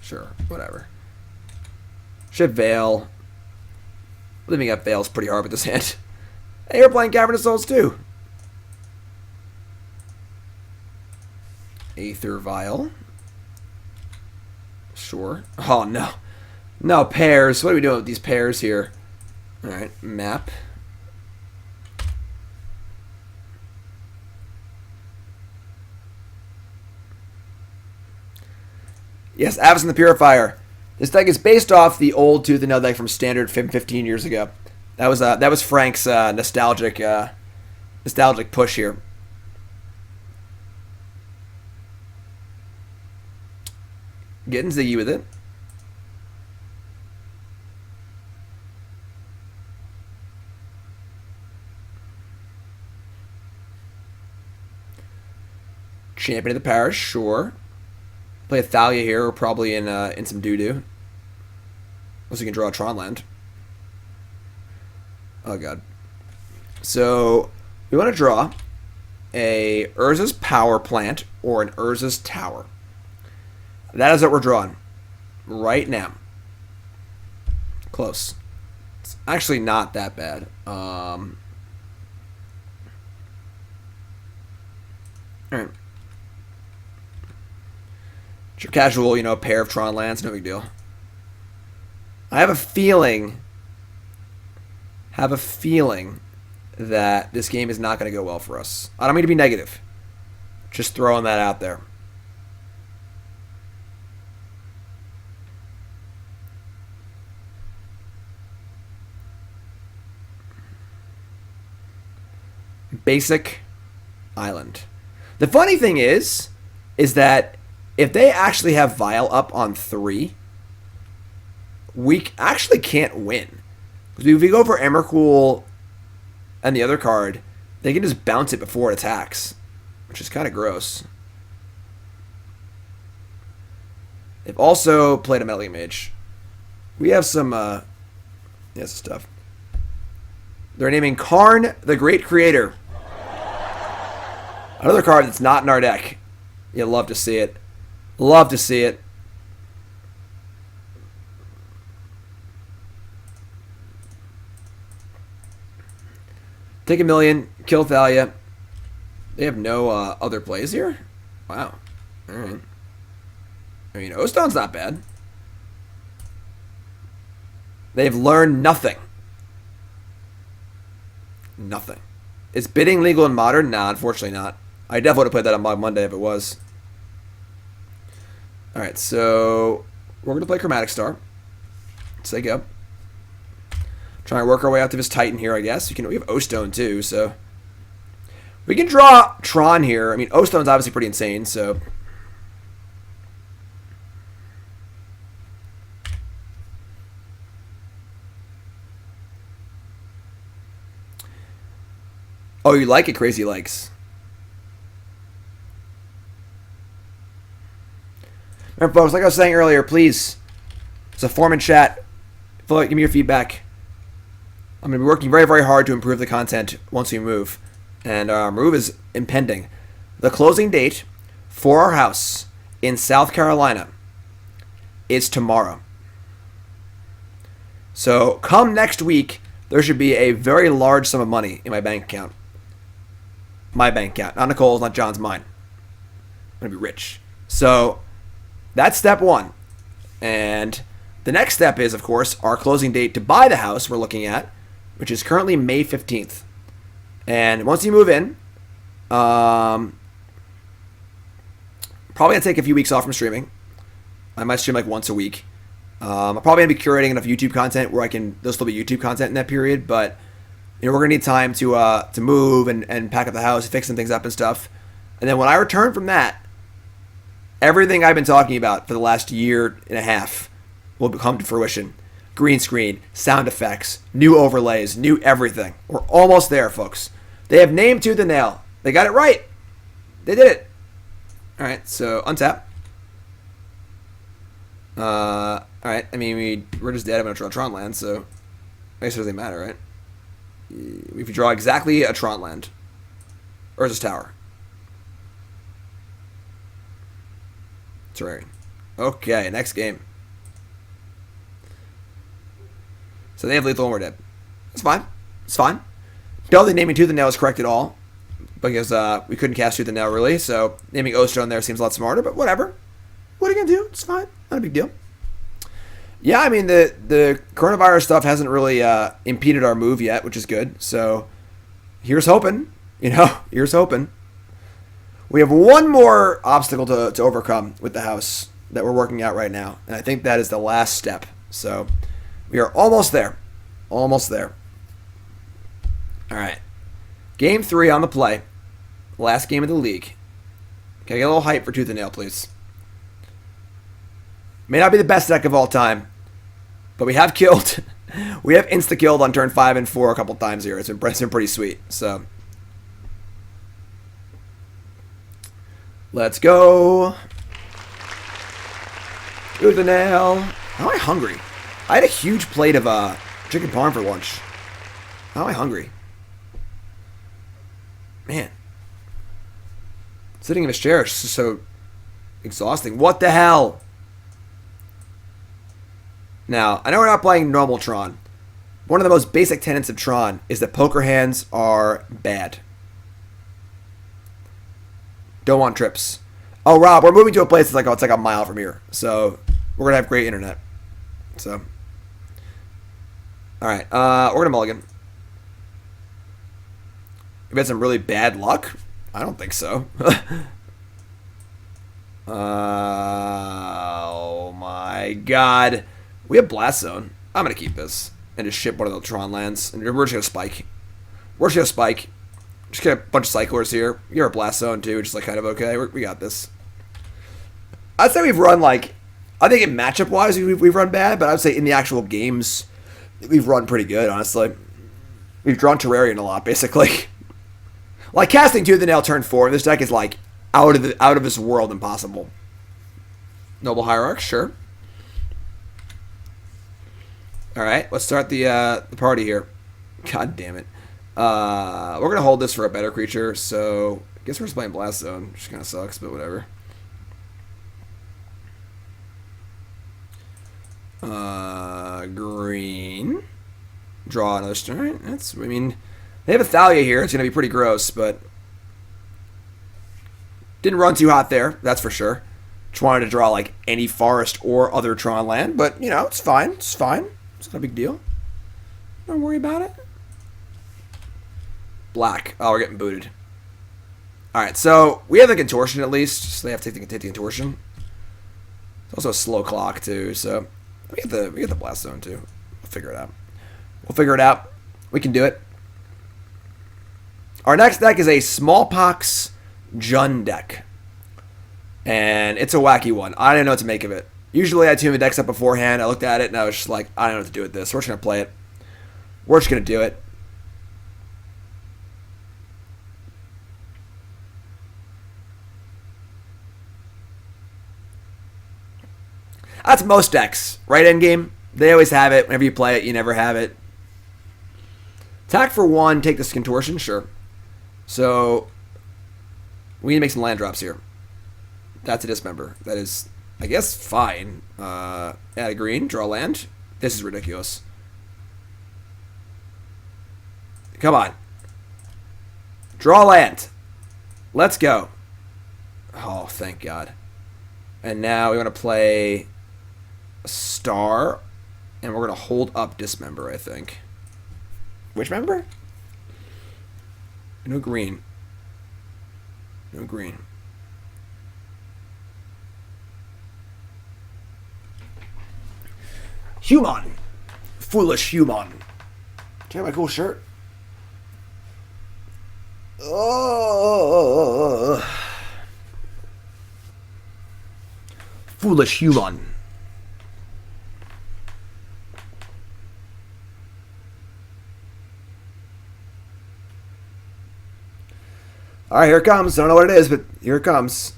Sure, whatever. Should Veil. Living up Veil's pretty hard with this hand. Hey, you're playing Cavern of Souls too. Aether Vial. Sure. Oh, no. No, pairs. What are we doing with these pairs here? Alright, map. Yes, Avacyn the Purifier. This deck is based off the old Tooth and Nail deck from Standard 15 years ago. That was Frank's nostalgic push here. Getting Ziggy with it. Champion of the Parish, sure. Play a Thalia here, or probably in some doo-doo. Unless you can draw a Tron land. Oh god. So we want to draw a Urza's Power Plant or an Urza's Tower. That is what we're drawing right now. Close. It's actually not that bad. Alright. It's your casual, pair of Tron lands, no big deal. I have a feeling that this game is not going to go well for us. I don't mean to be negative. Just throwing that out there. Basic Island. The funny thing is that if they actually have Vial up on 3, we actually can't win. Because if we go for Emrakul and the other card, they can just bounce it before it attacks, which is kind of gross. They've also played a Meddling Mage. We have some stuff. They're naming Karn the Great Creator. Another card that's not in our deck. You'll love to see it. Love to see it. Take a million, kill Thalia. They have no other plays here? Wow. Alright. I mean, O-Stone's not bad. They've learned nothing. Nothing. Is bidding legal in Modern? Nah, unfortunately not. I definitely would have played that on Mod Monday if it was. Alright, so we're going to play Chromatic Star. Say go. Trying to work our way out to this Titan here, I guess. We have O-Stone too, so we can draw Tron here. I mean, O-Stone's obviously pretty insane, so oh, you like it, Crazy Likes. Remember, folks, like I was saying earlier, please, it's a form in chat. Give me your feedback. I'm going to be working very, very hard to improve the content once we move. And our move is impending. The closing date for our house in South Carolina is tomorrow. So come next week, there should be a very large sum of money in my bank account. My bank account. Not Nicole's, not John's, mine. I'm going to be rich. So that's step one. And the next step is, of course, our closing date to buy the house we're looking at, which is currently May 15th. And once you move in, probably going to take a few weeks off from streaming. I might stream like once a week. I'm probably going to be curating enough YouTube content where there'll still be YouTube content in that period, but You know, we're gonna need time to move and pack up the house, fix some things up and stuff. And then when I return from that, everything I've been talking about for the last year and a half will come to fruition. Green screen, sound effects, new overlays, new everything. We're almost there, folks. They have named tooth and nail. They got it right. They did it. All right, so untap. All right. I mean, we're just dead. I'm gonna draw Tron land, so I guess it doesn't matter, right? If you draw exactly a Tron land, Urza's Tower, Terrarion. Okay, next game. So they have lethal and we're dead. It's fine. It's fine. Don't think naming Tooth and Nail is correct at all, because we couldn't cast Tooth and Nail really, so naming O-Stone there seems a lot smarter, but whatever. What are you going to do? It's fine. Not a big deal. Yeah, I mean, the coronavirus stuff hasn't really impeded our move yet, which is good. So here's hoping. You know, here's hoping. We have one more obstacle to overcome with the house that we're working out right now, and I think that is the last step. So we are almost there. Almost there. All right. Game 3 on the play. Last game of the league. Can I get a little hype for Tooth and Nail, please? May not be the best deck of all time, but we have killed. We have insta-killed on turn 5 and 4 a couple times here. It's been pretty sweet. So let's go. Tooth and Nail. How am I hungry? I had a huge plate of chicken parm for lunch. How am I hungry? Man. Sitting in a chair is just so exhausting. What the hell? Now, I know we're not playing normal Tron. One of the most basic tenets of Tron is that poker hands are bad. Don't want trips. Oh, Rob, we're moving to a place that's it's like a mile from here. So, we're going to have great internet. So, alright, we're going to mulligan. We've had some really bad luck? I don't think so. Oh my god. We have Blast Zone. I'm going to keep this and just ship one of the Tron lands. And we're just going to spike. We're just going to spike. Just get a bunch of cyclers here. You're a Blast Zone too, just kind of okay. We got this. I'd say we've run I think in matchup wise we've run bad, but I'd say in the actual games we've run pretty good, honestly. We've drawn Terrarion a lot, basically. Casting Tooth and Nail turn 4, this deck is out of this world impossible. Noble Hierarch, sure. Alright, let's start the party here. God damn it. We're going to hold this for a better creature, so I guess we're just playing Blast Zone, which kind of sucks, but whatever. Green. Draw another stone. They have a Thalia here. It's going to be pretty gross, but didn't run too hot there, that's for sure. Just wanted to draw any forest or other Tron land, but it's fine. It's fine. It's not a big deal. Don't worry about it. Black. Oh, we're getting booted. Alright, so we have the Contortion at least, so they have to take the Contortion. It's also a slow clock too, so we get the Blast Zone too. We'll figure it out. We can do it. Our next deck is a Smallpox Jund deck. And it's a wacky one. I didn't know what to make of it. Usually I tune the decks up beforehand. I looked at it and I was just like, I don't know what to do with this. We're just going to play it. We're just going to do it. That's most decks, right, endgame? They always have it. Whenever you play it, you never have it. Attack for 1, take this Contortion, sure. So, we need to make some land drops here. That's a Dismember. That is, I guess, fine. Add a green, draw land. This is ridiculous. Come on. Draw land. Let's go. Oh, thank God. And now we want to play a Star, and we're going to hold up Dismember, I think. Which member? No green. No green. Human. Foolish human. Check out my cool shirt. Oh, foolish human. All right, here it comes. I don't know what it is, but here it comes.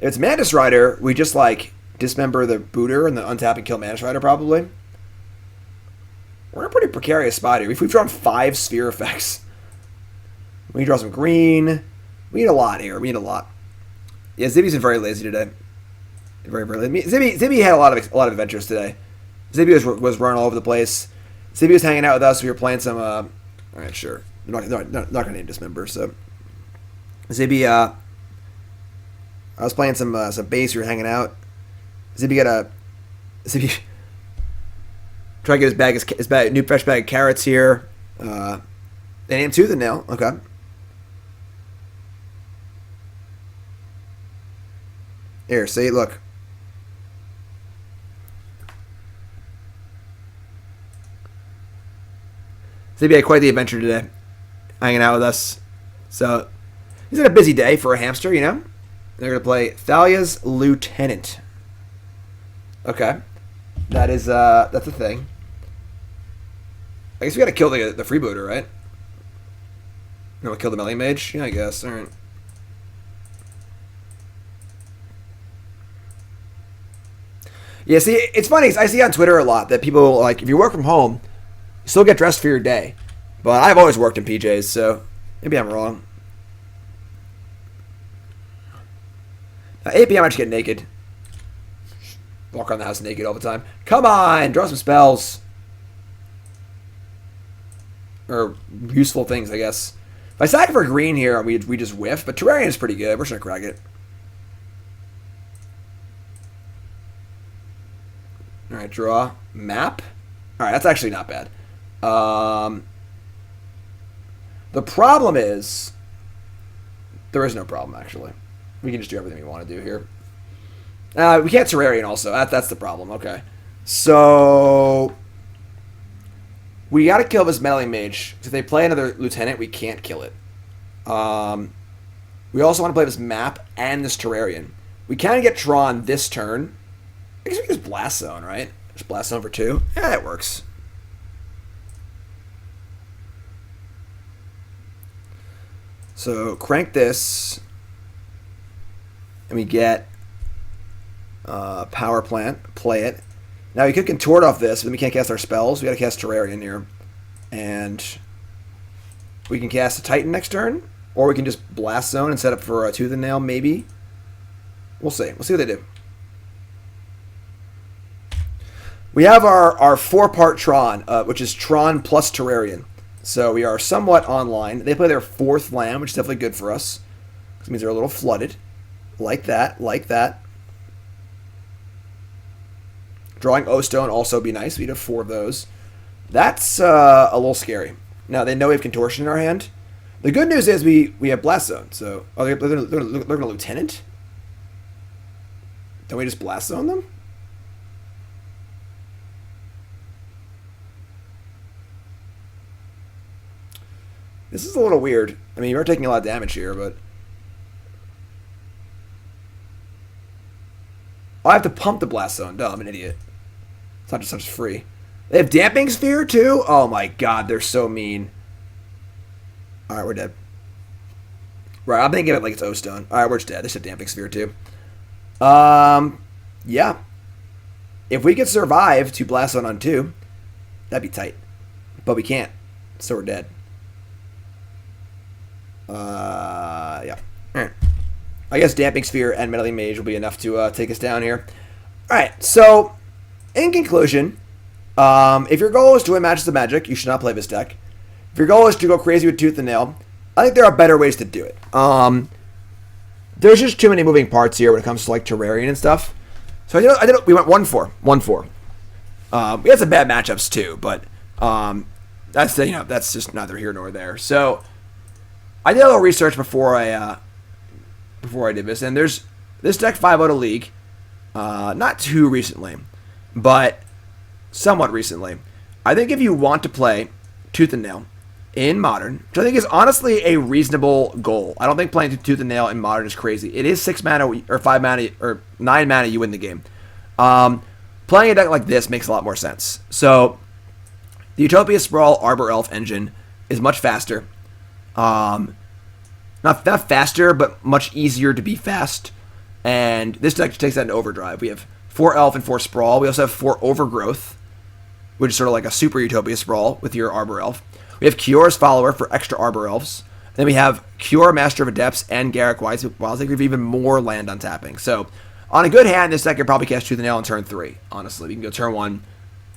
If it's Mantis Rider, we just like dismember the booter and the untap and kill Mantis Rider probably. We're in a pretty precarious spot here. We've drawn 5 sphere effects. We need to draw some green. We need a lot here. We need a lot. Yeah, Zibby's been very lazy today. Very, very lazy. Zibby had a lot of adventures today. Zibby was running all over the place. Zibby was hanging out with us. We were playing some. All right, sure. I'm not gonna name Dismember. So Zibby, I was playing some bass. We were hanging out. Zibby try to get his bag, new fresh bag of carrots here. They named 2 the nail. Okay. Here, see, look. Zibby had quite the adventure today, hanging out with us. So, he's had a busy day for a hamster, you know? They're going to play Thalia's Lieutenant. Okay. That's a thing. I guess we got to kill the freebooter, right? No, kill the melee mage? Yeah, I guess. All right. Yeah, see, it's funny. I see on Twitter a lot that people, like, if you work from home, you still get dressed for your day. But I've always worked in PJs, so maybe I'm wrong. At 8 p.m. I just get naked. Walk around the house naked all the time. Come on, draw some spells. Or useful things, I guess. If I side for green here, we just whiff, but Terrarion is pretty good. We're just going to crack it. Alright, draw. Map. Alright, that's actually not bad. The problem is... There is no problem, actually. We can just do everything we want to do here. We can't Terrarion also. That's the problem. Okay. So... We got to kill this melee mage. If they play another lieutenant, we can't kill it. We also want to play this map and this Terrarion. We can get Tron this turn. I guess we can just Blast Zone, right? Just Blast Zone for 2. Yeah, that works. So, crank this. And we get Power Plant. Play it. Now, we could contort off this, but then we can't cast our spells. We got to cast Terrarion here. And we can cast a Titan next turn. Or we can just Blast Zone and set up for a Tooth and Nail, maybe. We'll see. We'll see what they do. We have our 4-part Tron, which is Tron plus Terrarion. So we are somewhat online. They play their 4th land, which is definitely good for us. This means they're a little flooded. Like that, like that. Drawing O-Stone also be nice. We'd have 4 of those. That's a little scary. Now, they know we have Contortion in our hand. The good news is we have Blast Zone. So, they're going to Lieutenant? Don't we just Blast Zone them? This is a little weird. I mean, you're taking a lot of damage here, but... Oh, I have to pump the Blast Zone. Duh, I'm an idiot. It's not just free. They have Damping Sphere, too? Oh my god, they're so mean. Alright, we're dead. Right, I'm thinking of it like it's O-Stone. Alright, we're just dead. They should have Damping Sphere, too. Yeah. If we could survive to Blast Zone on 2, that'd be tight. But we can't. So we're dead. Yeah. Alright. I guess Damping Sphere and Meddling Mage will be enough to take us down here. Alright, so, in conclusion, if your goal is to win matches of Magic, you should not play this deck. If your goal is to go crazy with Tooth and Nail, I think there are better ways to do it. There's just too many moving parts here when it comes to, like, Terrarion and stuff. So, we went 1-4. 1-4. We had some bad matchups, too, but, that's just neither here nor there. So, I did a little research before I did this, and there's this deck 5-0 League, not too recently, but somewhat recently. I think if you want to play Tooth and Nail in Modern, which I think is honestly a reasonable goal. I don't think playing Tooth and Nail in Modern is crazy. It is 6 mana or 5 mana or 9 mana, you win the game. Playing a deck like this makes a lot more sense. So the Utopia Sprawl Arbor Elf engine is much faster. Not faster, but much easier to be fast. And this deck takes that into overdrive. We have 4 Elf and 4 Sprawl. We also have 4 Overgrowth, which is sort of like a super Utopia Sprawl with your Arbor Elf. We have Kiora's Follower for extra Arbor Elves. Then we have Kiora, Master of Adepts, and Garruk Wildsec. We have even more land untapping. So on a good hand, this deck could probably cast Tooth and Nail on turn 3, honestly. We can go turn 1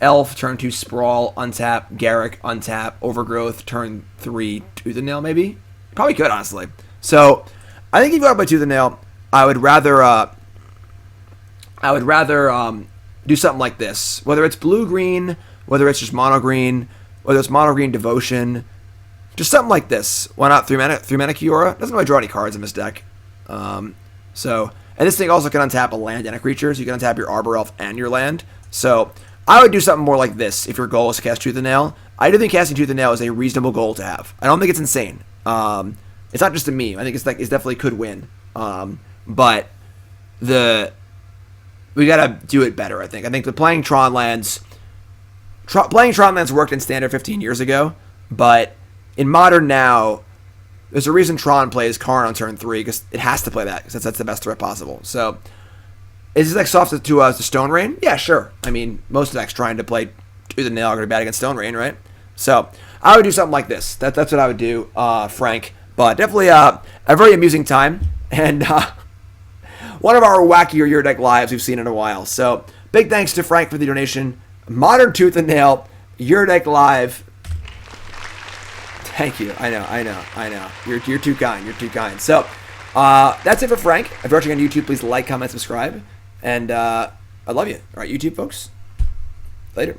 Elf, turn 2 Sprawl, untap, Garruk, untap, Overgrowth, turn 3 Tooth and Nail, maybe? Probably could, honestly. So I think if you go out by Tooth and Nail, I would rather do something like this. Whether it's blue-green, whether it's just mono-green, whether it's mono-green Devotion, just something like this. Why not 3 mana Kiora? Doesn't really draw any cards in this deck. And this thing also can untap a land and a creature, so you can untap your Arbor Elf and your land. So I would do something more like this if your goal is to cast Tooth and Nail. I do think casting Tooth and Nail is a reasonable goal to have. I don't think it's insane. It's not just a meme. I think it's definitely could win. But we gotta do it better, I think. I think the playing Tron lands worked in Standard 15 years ago, but in Modern now, there's a reason Tron plays Karn on turn 3, because it has to play that, because that's the best threat possible. So, is this deck soft to Stone Rain? Yeah, sure. I mean, most decks trying to play Tooth and Nail are going to be bad against Stone Rain, right? So, I would do something like this. That's what I would do, Frank. But definitely a very amusing time, and one of our wackier Your Deck lives we've seen in a while. So, big thanks to Frank for the donation. Modern Tooth and Nail, Your Deck Live. Thank you. I know. You're too kind. You're too kind. So, that's it for Frank. If you're watching on YouTube, please like, comment, subscribe. And I love you. All right, YouTube folks. Later.